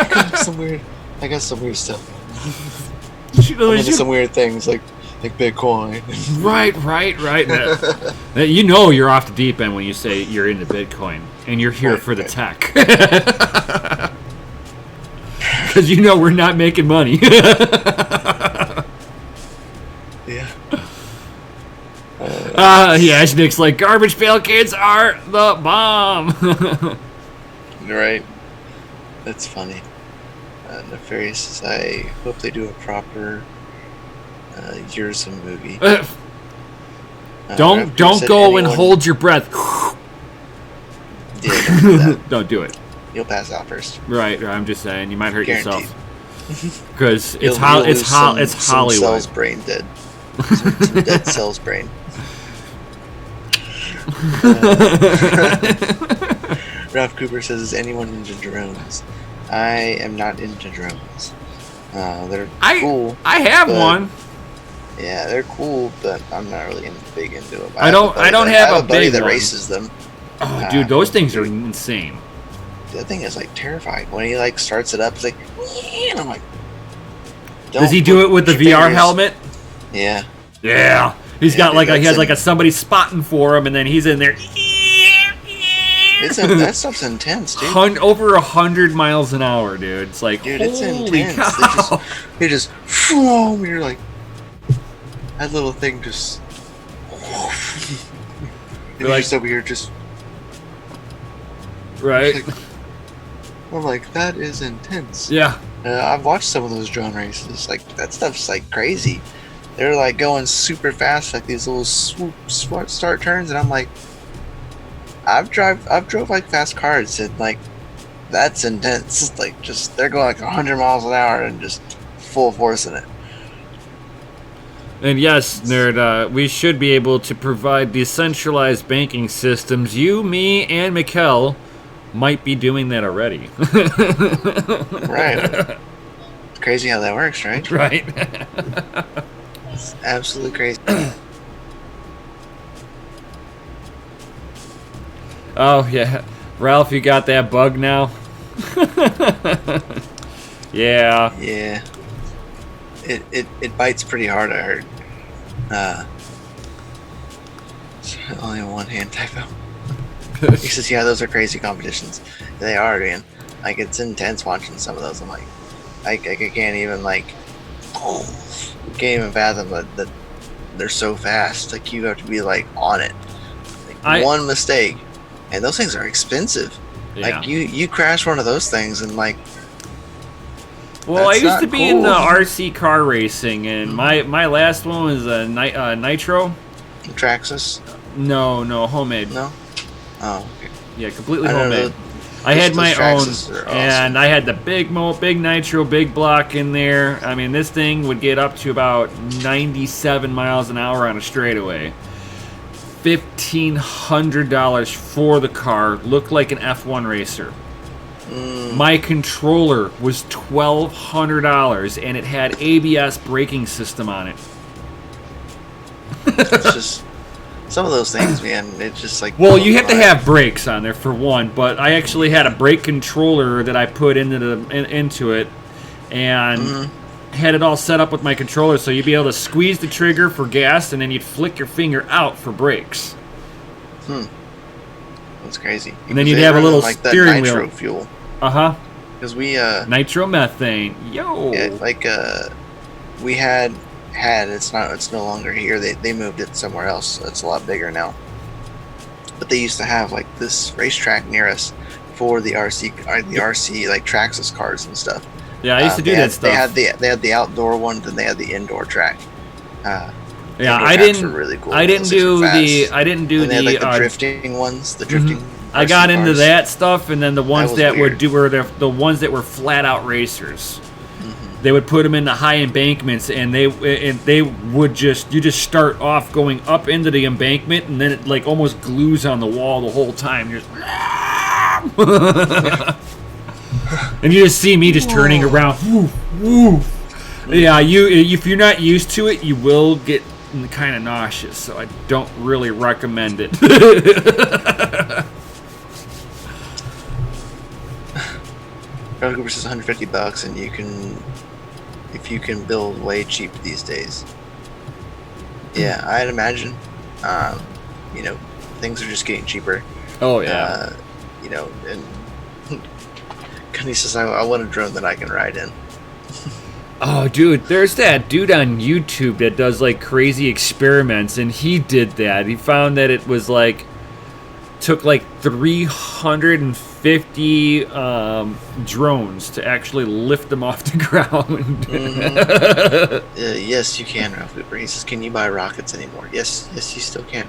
got some weird stuff. I'm into some weird things like Bitcoin. Right. You know you're off the deep end when you say you're into Bitcoin and you're here for the tech. Because you know we're not making money. Yeah. Yeah, Nick's like, Garbage Pail Kids are the bomb. Right. That's funny. Nefarious says, I hope they do a proper Yearsome movie. Don't go and hold your breath. Yeah, don't do that. Don't do it. You'll pass out first. Right. I'm just saying, you might hurt Guaranteed. yourself. Because it's You'll lose Hollywood. Some cells brain dead. Some dead cells brain. Ralph Cooper says, is anyone into drones? I am not into drones. They're cool. I have one. Yeah, they're cool, but I'm not really big into them. I don't have a buddy big that one. races them. Oh, dude, those things are insane. The thing is like terrifying. When he like starts it up, it's like, yeah, and I'm like, does he do it with the VR helmet? Yeah. Yeah. He has like a somebody spotting for him, and then he's in there. That stuff's intense, dude. Over 100 miles an hour, dude. It's like, dude, it's holy intense. cow. They just and you're like, that little thing just. You're like, just over here, just. Right. I'm like, that is intense. Yeah. I've watched some of those drone races. Like, that stuff's like crazy. They're like going super fast, like these little start turns, and I'm like, I've drove like fast cars, and like, that's intense. Like, just they're going like 100 miles an hour and just full force in it. And yes, nerd, we should be able to provide decentralized banking systems. You, me, and Mikkel might be doing that already. Right. It's crazy how that works, right? Right. It's absolutely crazy. Oh yeah, Ralph, you got that bug now? Yeah. Yeah. It bites pretty hard, I heard. Only a one-hand typo. He says, yeah, those are crazy competitions. They are, man. Like, it's intense watching some of those. I'm like, I can't even, like, can't even fathom that they're so fast. Like, you have to be, like, on it. Like, one mistake. And those things are expensive. Yeah. Like, you crash one of those things and, like, well, I used to be cool. in the RC car racing, and my last one was a Nitro. Traxxas? No, homemade. No? Oh, okay. Yeah, completely homemade. I had my own, awesome. And I had the big Nitro, big block in there. I mean, this thing would get up to about 97 miles an hour on a straightaway. $1,500 for the car. Looked like an F1 racer. My controller was $1,200, and it had ABS braking system on it. It's just some of those things, man. It's just like, well, you have to have brakes on there for one, but I actually had a brake controller that I put into it, and had it all set up with my controller, so you'd be able to squeeze the trigger for gas, and then you'd flick your finger out for brakes. That's crazy. And then you'd have a little like steering that nitro wheel. Fuel. Because we nitromethane, yo. Yeah, like we had it's no longer here. They moved it somewhere else. It's a lot bigger now. But they used to have like this racetrack near us for the RC like Traxxas cars and stuff. Yeah, I used to do that stuff. They had the outdoor one, then they had the indoor track. Yeah, I didn't. Really cool. I didn't do the. I didn't do and they had, like, the drifting ones. The drifting. I got into cars. that stuff, and then the ones that weird. were the ones that were flat out racers. They would put them in the high embankments, and they would just start off going up into the embankment, and then it like almost glues on the wall the whole time. You're just, and you just see me just turning around. Woo, woo. Yeah, if you're not used to it, you will get kind of nauseous. So I don't really recommend it. Cooper says $150, and if you can build way cheap these days. Yeah, I'd imagine. Things are just getting cheaper. Oh yeah. And Gunny says I want a drone that I can ride in. Oh, dude, there's that dude on YouTube that does like crazy experiments, and he did that. He found that it was like took like 350 drones to actually lift them off the ground. Yes, you can, Ralph Cooper. He says, "Can you buy rockets anymore?" Yes, you still can.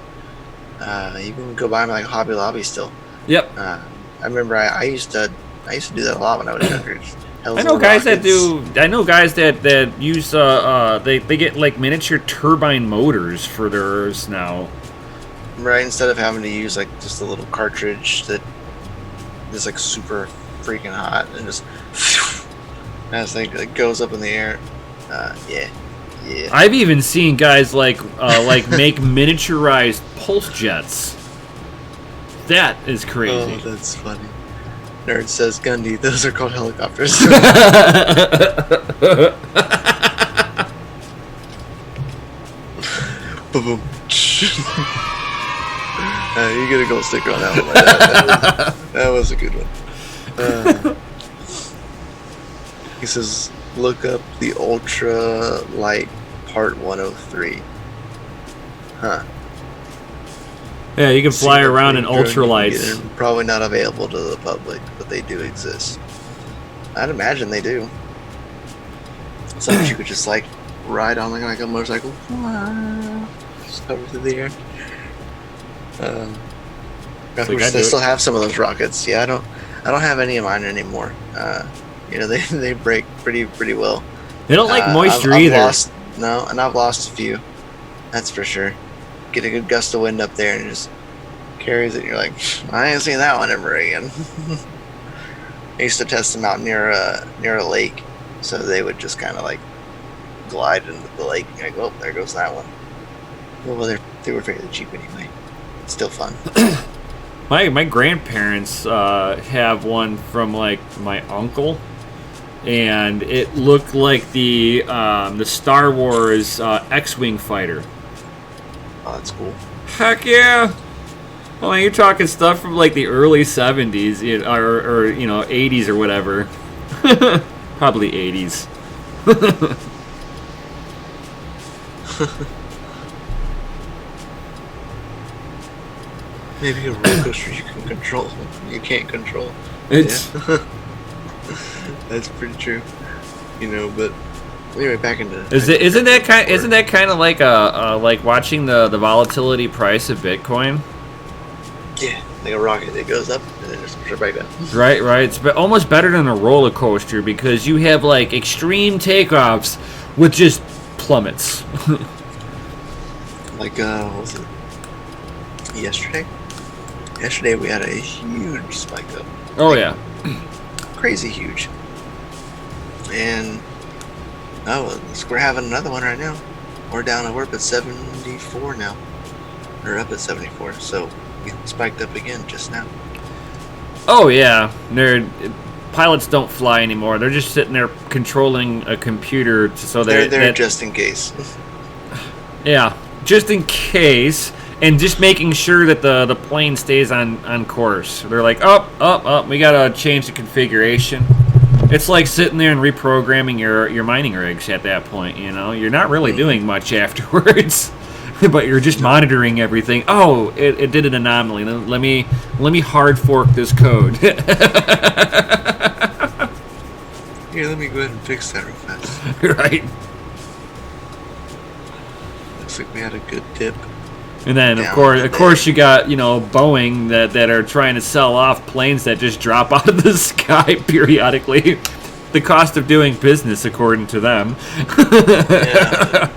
You can go buy them like Hobby Lobby still. Yep. I remember I used to do that a lot when I was younger. I know guys that do. I know guys that use. They get like miniature turbine motors for theirs now. Right, instead of having to use like just a little cartridge that is like super freaking hot and just as it goes up in the air. Yeah. I've even seen guys like make miniaturized pulse jets. That is crazy. Oh, that's funny. Nerd says, Gundy, those are called helicopters. Boom. You get a gold sticker on that one. That was a good one. He says, look up the Ultra Light Part 103. Huh. Yeah, you can fly around in ultralights. Probably not available to the public, but they do exist. I'd imagine they do. Something you could just like ride on like a motorcycle, just hover through the air. I still have some of those rockets. Yeah, I don't have any of mine anymore. They break pretty well. They don't like moisture either. I've lost a few. That's for sure. Get a good gust of wind up there and it just carries it. And you're like, I ain't seen that one ever again. I used to test them out near a lake, so they would just kind of like glide into the lake. And I go, oh, there goes that one. Well, they were fairly cheap anyway. It's still fun. My grandparents have one from like my uncle, and it looked like the Star Wars X-wing fighter. Oh, that's cool. Heck yeah! Well, you're talking stuff from like the early '70s, or 80s or whatever. Probably '80s. Maybe a roller coaster you can control. You can't control. It's that's pretty true. But anyway, back into isn't that kind of like like watching the volatility price of Bitcoin? Yeah, like a rocket that goes up and then just straight back down. Right. It's almost better than a roller coaster because you have like extreme takeoffs with just plummets. Like what was it? Yesterday? Yesterday we had a huge spike up. Oh yeah. Crazy huge. And we're having another one right now. We're up at 74 now. We're up at 74, so we spiked up again just now. Oh yeah. Pilots don't fly anymore. They're just sitting there controlling a computer so they're just in case. Yeah, just in case. And just making sure that the plane stays on course. They're like, we gotta change the configuration. It's like sitting there and reprogramming your mining rigs at that point. You're not really doing much afterwards, but you're just monitoring everything. Oh, it did an anomaly. Let me hard fork this code. Here, let me go ahead and fix that real fast. Right. Looks like we had a good dip. And then, of course, you got, Boeing that are trying to sell off planes that just drop out of the sky periodically. The cost of doing business, according to them. Yeah.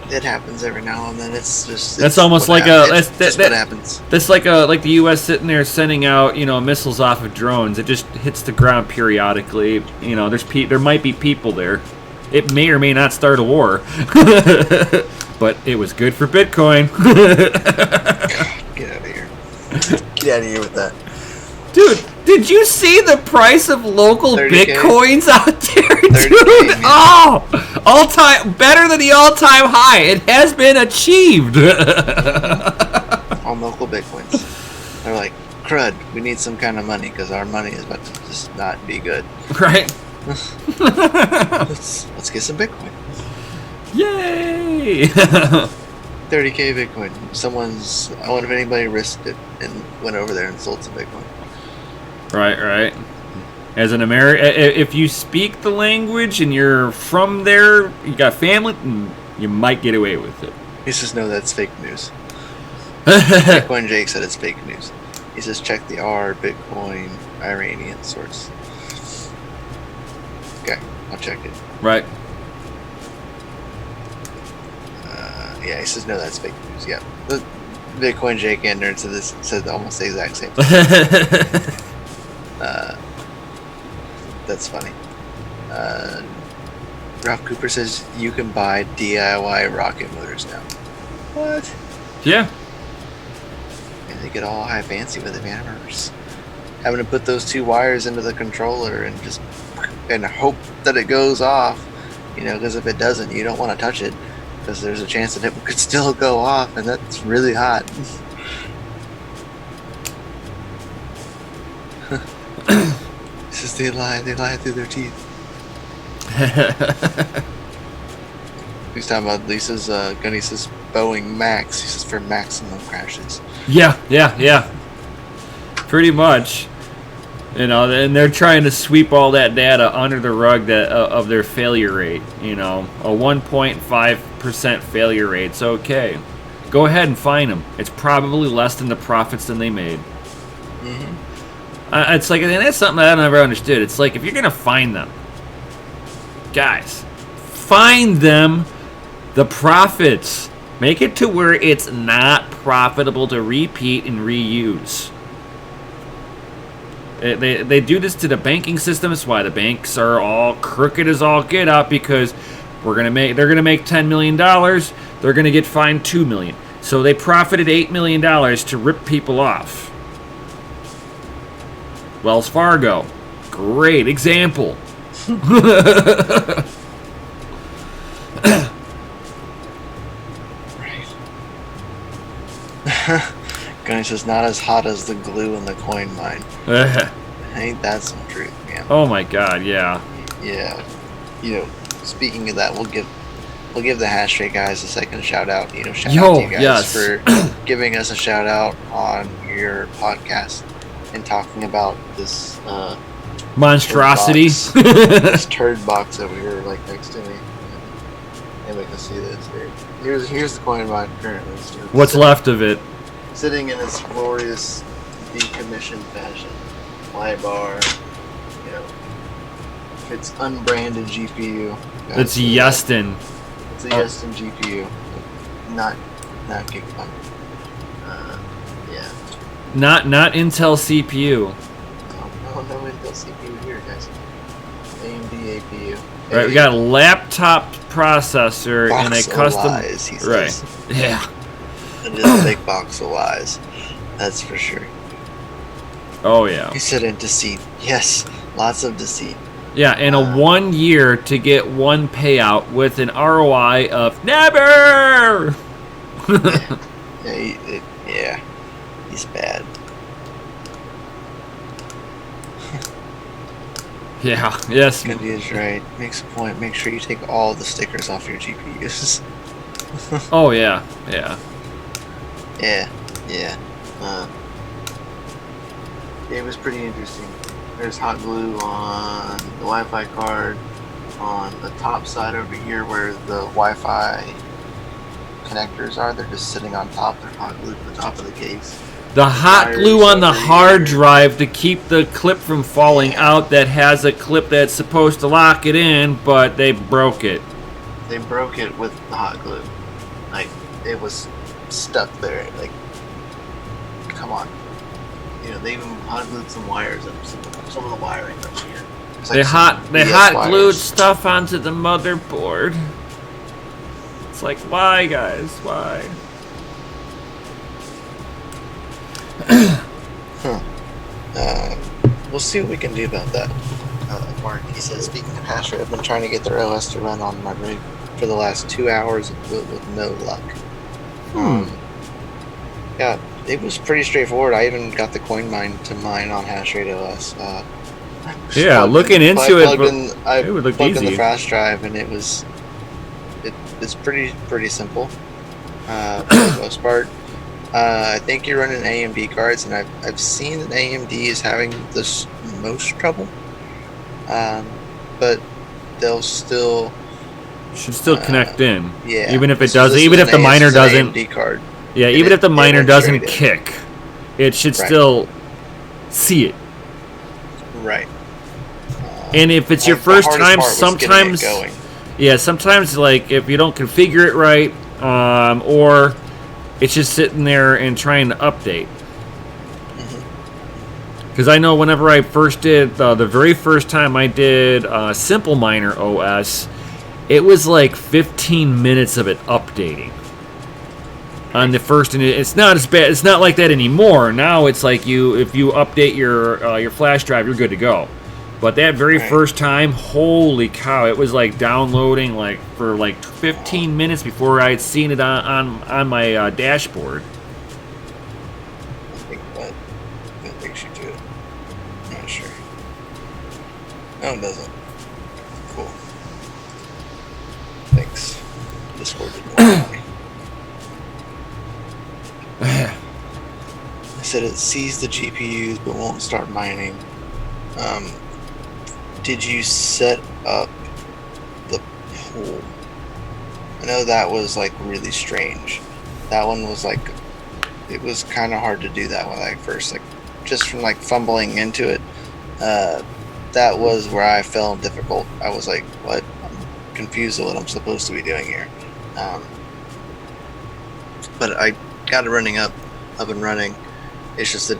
It happens every now and then. That's almost like what happens. That's like the U.S. sitting there sending out, missiles off of drones. It just hits the ground periodically. There might be people there. It may or may not start a war. But it was good for Bitcoin. Get out of here. Get out of here with that. Dude, did you see the price of local 30K? Bitcoins out there, 30K, dude? man. Oh, all-time, better than the all-time high. It has been achieved. On local Bitcoins. They're like, crud, we need some kind of money because our money is about to just not be good. Right. Let's get some Bitcoin. Yay! 30K Bitcoin. I wonder if anybody risked it and went over there and sold some Bitcoin. Right. As an American, if you speak the language and you're from there, you got family, you might get away with it. He says, no, that's fake news. Bitcoin Jake said it's fake news. He says, check the Bitcoin Iranian source. Okay, I'll check it. Right. Yeah, he says, no, that's fake news. Yeah. The Bitcoin Jake entered to this said almost the exact same thing. That's funny. Ralph Cooper says you can buy DIY rocket motors now. What? Yeah. And they get all high fancy with it, man. We're just having to put those two wires into the controller and hope that it goes off. Because if it doesn't, you don't want to touch it. Because there's a chance that it could still go off, and that's really hot. It's just they lie through their teeth. He's talking about Lisa's Gunny says Boeing Max. He says for maximum crashes. Yeah. Pretty much. And they're trying to sweep all that data under the rug of their failure rate. A 1.5% failure rate's okay. Go ahead and fine them. It's probably less than the profits than they made. Mm-hmm. It's like, and that's something that I never understood. It's like, if you're gonna fine them, guys, fine them the profits. Make it to where it's not profitable to repeat and reuse. They do this to the banking system. That's why the banks are all crooked as all get out, because they're gonna make $10 million. They're gonna get fined $2 million. So they profited $8 million to rip people off. Wells Fargo, great example. Gunny says, not as hot as the glue in the coin mine. Ain't that some truth, man? Oh my God, yeah. Yeah. You know, speaking of that, we'll give the Hash Rate guys a second shout out. You know, shout out to you guys for giving us a shout out on your podcast and talking about this monstrosity, this turd box over here, like next to me. And we can see this here. Here's the coin mine currently. What's left of it? Sitting in its glorious decommissioned fashion. Fly bar, you know, it's unbranded GPU. It's Yeston. It's a Yeston GPU, not Gigabyte. Yeah. Not Intel CPU. No Intel CPU here, guys. AMD APU. Right, we got a laptop processor and a custom. Lies, he says. Right. Yeah. It is a big box of lies. That's for sure. Oh yeah. He said in deceit. Yes, lots of deceit. Yeah, and a 1 year to get one payout with an ROI of never. Yeah, he's bad. Yeah. Yes. Gundy is right. Makes a point. Make sure you take all the stickers off your GPUs. Oh yeah. Yeah. Yeah. It was pretty interesting. There's hot glue on the Wi-Fi card on the top side over here where the Wi-Fi connectors are. They're just sitting on top. They're hot glued to the top of the case. The hot glue on the hard drive to keep the clip from falling out that has a clip that's supposed to lock it in, but they broke it. They broke it with the hot glue. Like, it was stuck there. Like, come on. You know, they even hot glued some wires and some of the wiring up here. Like they hot glued stuff onto the motherboard. It's like, why, guys? Why? We'll see what we can do about that. Mark, he says, speaking of hash rate, I've been trying to get their OS to run on my rig for the last 2 hours with no luck. Yeah, it was pretty straightforward. I even got the coin mine to mine on Hashrate OS. Yeah, looking into it, it would look plugged easy. in the flash drive, and it's pretty simple for the most part. I think you're running AMD cards, and I've seen that AMD is having this most trouble, but they'll still should still connect in. Yeah, even if it doesn't, even if the miner doesn't. AMD card. Yeah, even if the miner doesn't kick, it should still see it. Right. And if it's your first time, sometimes, sometimes like if you don't configure it right, or it's just sitting there and trying to update. Because I know whenever I first did, the very first time I did Simple Miner OS, it was like 15 minutes of it updating. On the first, and it's not as bad. It's not like that anymore. Now it's like if you update your flash drive, you're good to go. But that very first time, holy cow! It was like downloading like for like 15 minutes before I had seen it on my dashboard. I think that should do it. I'm not sure. No, it doesn't. Cool. Thanks. Discord didn't work for me. I said it sees the GPUs but won't start mining. Did you set up the pool? I know that was like really strange. That one was like, it was kind of hard to do that when I first, like, just from like fumbling into it. That was where I fell difficult. I was like, what? I'm confused at what I'm supposed to be doing here. But I got it running up and running. It's just that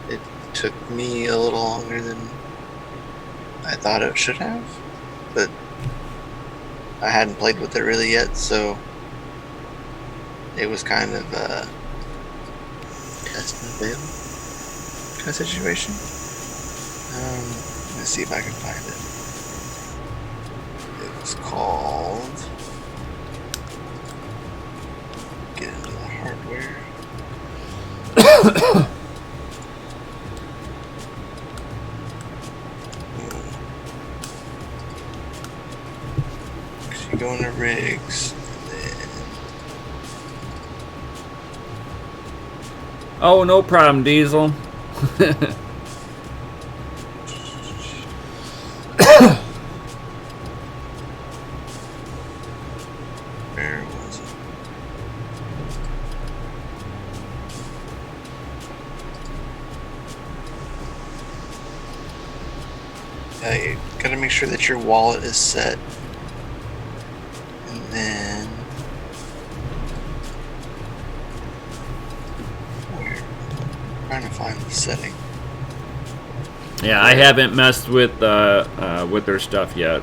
it took me a little longer than I thought it should have, but I hadn't played with it really yet, so it was kind of a test and fail kind of situation. Let's see if I can find it. It was called, get into the hardware. So you go into rigs, and then Oh, no problem, Diesel. where was it? You gotta make sure that your wallet is set. And then where? I'm trying to find the setting. Yeah, I haven't messed with their stuff yet.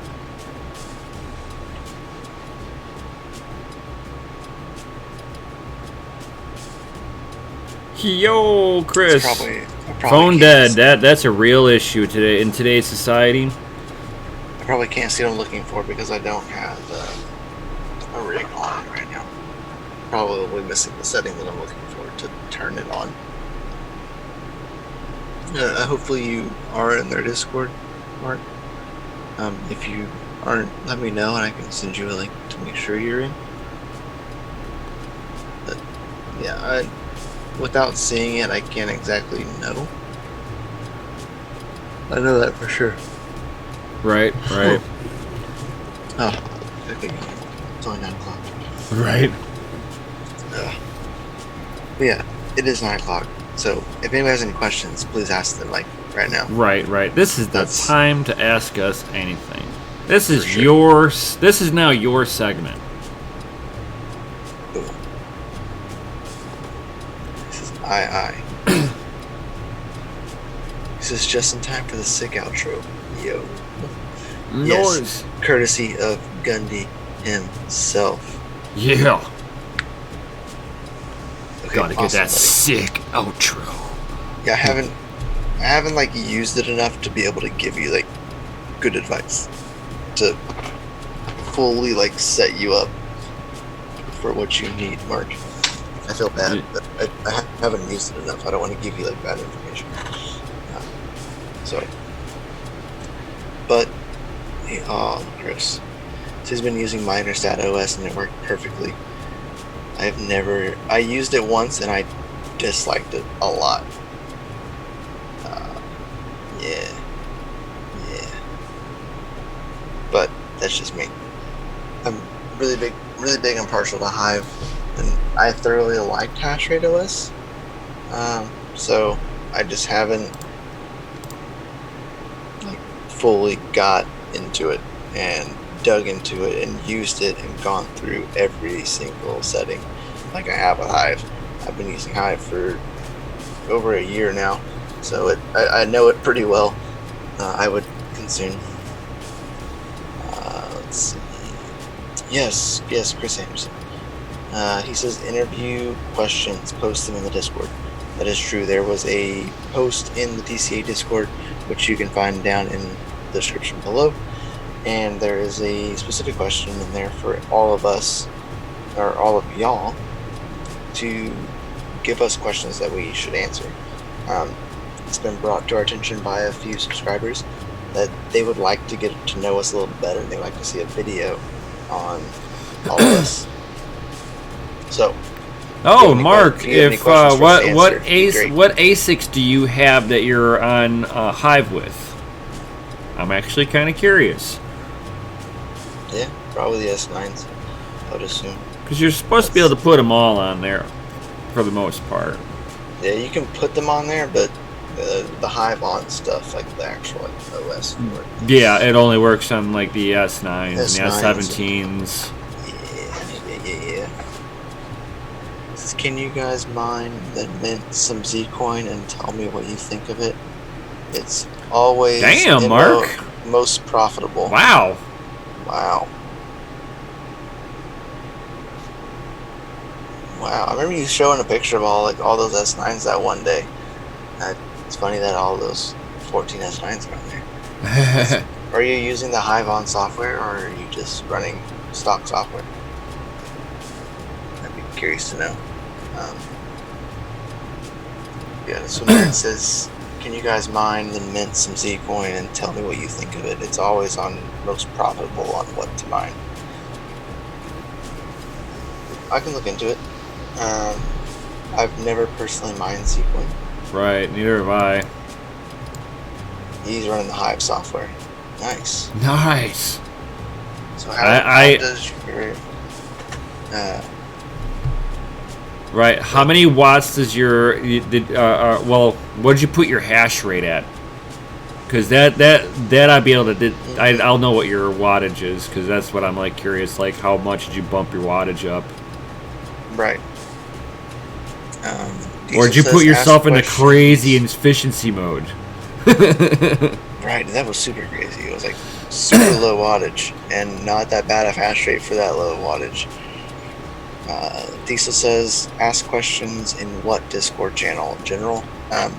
Yo, Chris. I probably Phone can't dead. That's a real issue today in today's society. I probably can't see what I'm looking for because I don't have a rig on right now. Probably missing the setting that I'm looking for to turn it on. Hopefully you are in their Discord, Mark. If you aren't, let me know and I can send you a link to make sure you're in. But yeah, without seeing it, I can't exactly know. I know that for sure. Right. Oh, okay. It's only 9 o'clock. Right. But yeah, it is 9 o'clock. So if anybody has any questions, please ask them like right now. Right. This is the time to ask us anything. This is sure. This is now your segment. Boom. This is I. This is just in time for the sick outro. Yo. Yes, courtesy of Gundy himself. Yeah. Okay, Gotta get that buddy. sick outro. Yeah, I haven't like used it enough to be able to give you like good advice to fully like set you up for what you need, Mark. I feel bad, but I haven't used it enough. I don't want to give you like bad information. But Chris, he's been using Minerstat OS and it worked perfectly. I used it once and I disliked it a lot. Yeah. But that's just me. I'm really big and partial to Hive, and I thoroughly liked Hashrate OS. So I just haven't like fully got into it and dug into it and used it and gone through every single setting like I have with Hive. I've been using Hive for over a year now, so I know it pretty well. I would consume. Let's see. Yes, Chris Anderson. He says interview questions, post them in the Discord. That is true. There was a post in the DCA Discord, which you can find down in the description below. And there is a specific question in there for all of us, or all of y'all, to give us questions that we should answer. It's been brought to our attention by a few subscribers that they would like to get to know us a little better. They like to see a video on all of us. So, Mark, if what ASICs do you have that you're on Hive with? I'm actually kind of curious. Yeah, probably the S9s, I would assume. Because you're supposed to be able to put them all on there, for the most part. Yeah, you can put them on there, but the Hive on stuff, like the actual OS. Yeah, it only works on like the S9s and the S17s. Yeah. Says, can you guys mine that mint some Zcoin and tell me what you think of it? It's always Mark. Most profitable. Wow. Wow, I remember you showing a picture of all those S9s that one day. It's funny that all those 14 S9s are on there. Are you using the Hive-On software, or are you just running stock software? I'd be curious to know. Yeah, so Nerd says, can you guys mine and mint some Zcoin and tell me what you think of it? It's always on most profitable on what to mine. I can look into it. I've never personally mined Zcoin. Right, neither have I. He's running the Hive software. Nice. Nice. So how does your right? How many watts does your well? What did you put your hash rate at? Because that I'd be able to. I'll know what your wattage is, because that's what I'm like curious. Like, how much did you bump your wattage up? Right. Or did you put yourself into crazy efficiency mode? Right, that was super crazy. It was like super low wattage and not that bad of hash rate for that low wattage. Diesel says, ask questions in what Discord channel? General.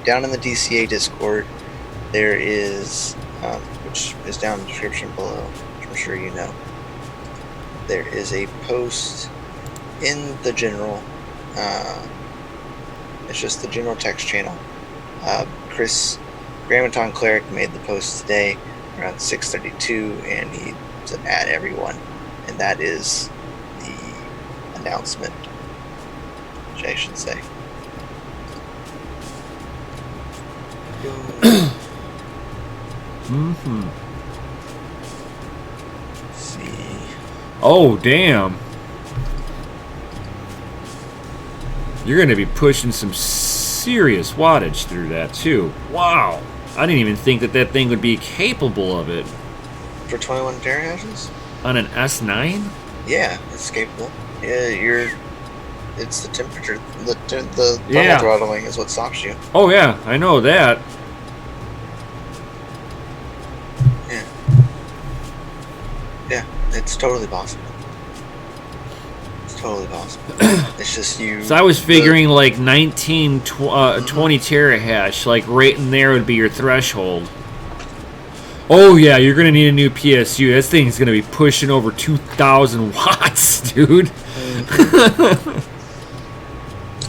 Down in the DCA Discord, there is, which is down in the description below, which I'm sure you know. There is a post in the general. It's just the general text channel. Chris Grammaton Cleric made the post today around 6:32, and he said add everyone, and that is the announcement, which I should say. Mm-hmm. Let's see. Oh, damn. You're going to be pushing some serious wattage through that, too. Wow. I didn't even think that thing would be capable of it. For 21 terahashes? On an S9? Yeah, it's capable. Yeah, it's the temperature. The thermal throttling is what stops you. Oh, yeah. I know that. Yeah. Yeah, it's totally possible. Totally possible. It's just you. So I was figuring like 19, 20 terahash, like right in there would be your threshold. Oh yeah, you're gonna need a new PSU. This thing's gonna be pushing over 2,000 watts, dude.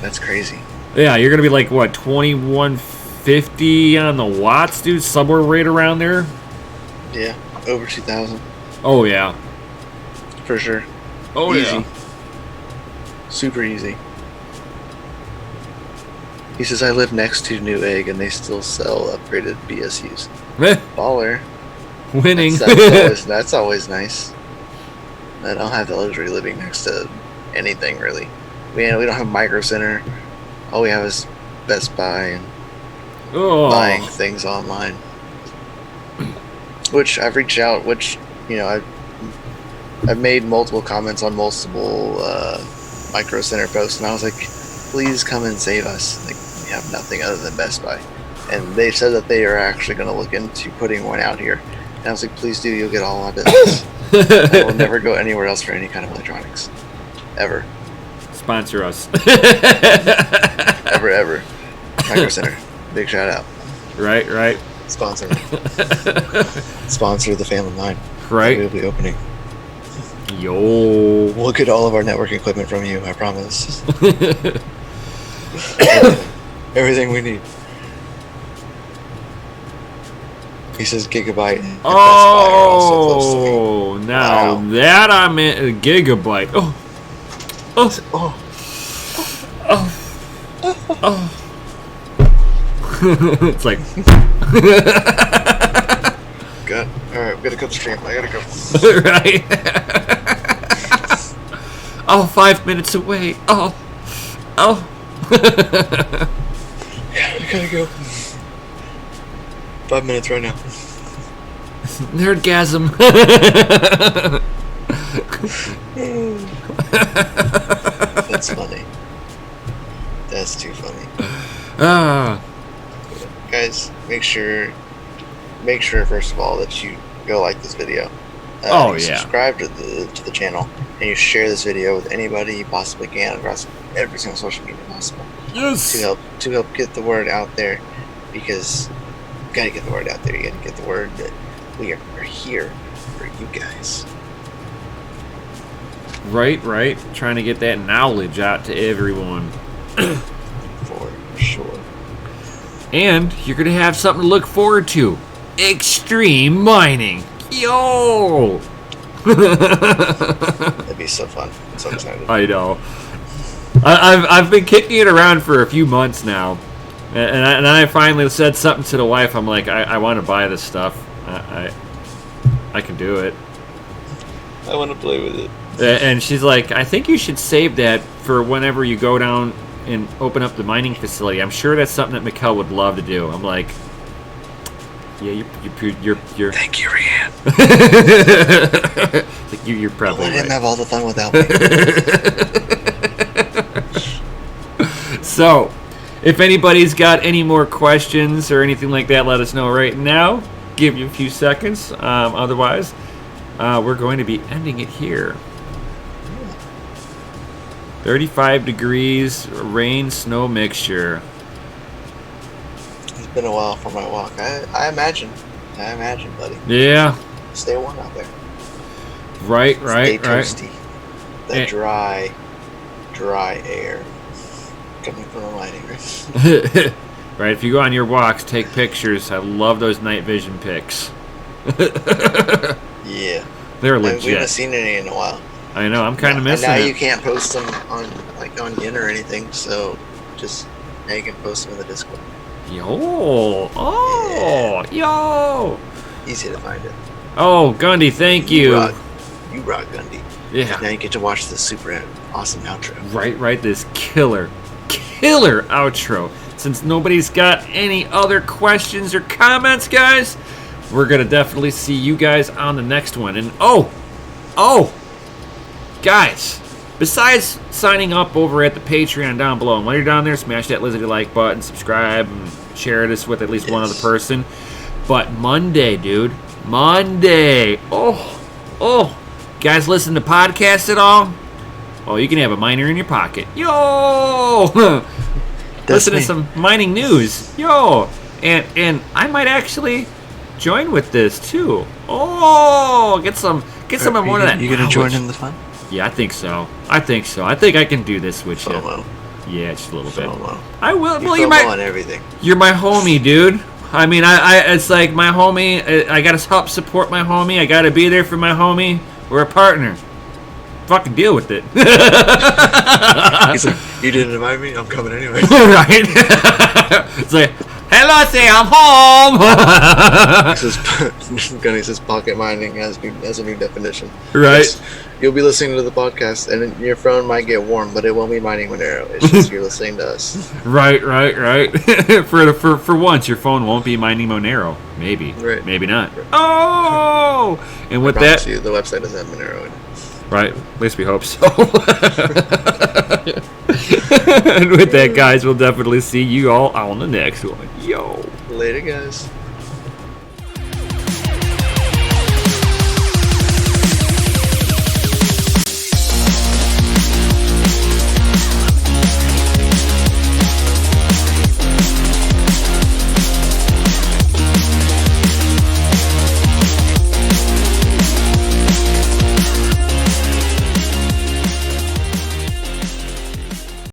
That's crazy. Yeah, you're gonna be like what, 2150 on the watts, dude? Somewhere right around there. Yeah, over 2,000. Oh yeah. For sure. Oh easy. Yeah. Super easy. He says, I live next to Newegg and they still sell upgraded BSUs. Baller. Winning. That's always nice. I don't have the luxury living next to anything, really. We don't have Micro Center. All we have is Best Buy and buying things online. Which I've reached out, I've made multiple comments on multiple Micro Center posts, and I was like, please come and save us. Like, we have nothing other than Best Buy. And they said that they are actually going to look into putting one out here. And I was like, please do, you'll get all my business. I will never go anywhere else for any kind of electronics. Ever. Sponsor us. Ever. Micro Center. Big shout out. Right. Sponsor me. Sponsor the family line. Right. We'll be opening. Yo. We'll get all of our network equipment from you, I promise. Everything we need. He says Gigabyte and Best Buy are also close to me. Now wow. that I meant a Gigabyte. It's like. Good. Alright, we gotta cut the stream. I gotta go. Right? 5 minutes away. Yeah, I gotta go. 5 minutes right now. Nerdgasm. That's funny. That's too funny. Guys, make sure first of all that you go like this video. Oh, you yeah. subscribe to the channel, and you share this video with anybody you possibly can across every single social media possible. Yes. To help get the word out there, because you gotta get the word out there. You gotta get the word that we are here for you guys. Right. Trying to get that knowledge out to everyone. For sure. And you're going to have something to look forward to. Extreme mining. Yo! That'd be so fun. I'm so excited. I know. I've been kicking it around for a few months now. And I finally said something to the wife. I'm like, I want to buy this stuff. I can do it. I want to play with it. And she's like, I think you should save that for whenever you go down and open up the mining facility. I'm sure that's something that Mikkel would love to do. I'm like, yeah, you're Thank you, Rianne. like you're probably Let him right. have all the fun without me. So, if anybody's got any more questions or anything like that, let us know right now. Give you a few seconds. Otherwise, we're going to be ending it here. 35 degrees, rain, snow mixture. It's been a while for my walk. I imagine, buddy. Yeah. Stay warm out there. Right. Stay toasty. The dry air coming from the lighting, right? Right, if you go on your walks, take pictures. I love those night vision pics. Yeah. They're We legit. haven't seen any in a while. I know, I'm kind of missing And now it. you can't post them on Yin or anything, so just now you can post them in the Discord. Yo. Yo. Easy to find it. Oh, Gundy, thank you. You rock, Gundy. Yeah. Now you get to watch the super awesome outro. Right, this killer outro. Since nobody's got any other questions or comments, guys, we're going to definitely see you guys on the next one. And guys, besides signing up over at the Patreon down below, and while you're down there, smash that lizardy like button, subscribe, and share this with at least one other person. But Monday, dude, Monday. Oh, guys, listen to podcasts at all? Oh, you can have a miner in your pocket. Yo! Listen to some mining news. Yo! And I might actually join with this too. Oh, get some of one of that. You gonna join in the fun? Yeah, I think so. I think I can do this with you. FOMO. Yeah, just a little bit. FOMO. I will. Well, you're on everything. You're my homie, dude. I mean, it's like my homie. I gotta help support my homie. I gotta be there for my homie. We're a partner. Fucking deal with it. He's like, you didn't invite me. I'm coming anyway. Right? It's like, hello, say I'm home. Gunny says pocket mining has a new definition. Right. Yes, you'll be listening to the podcast, and your phone might get warm, but it won't be mining Monero. It's just you're listening to us. Right. For once, your phone won't be mining Monero. Maybe. Right. Maybe not. Right. Oh! And with that, the website doesn't have Monero in it. Right, at least we hope so. And with that, guys, we'll definitely see you all on the next one. Yo. Later, guys.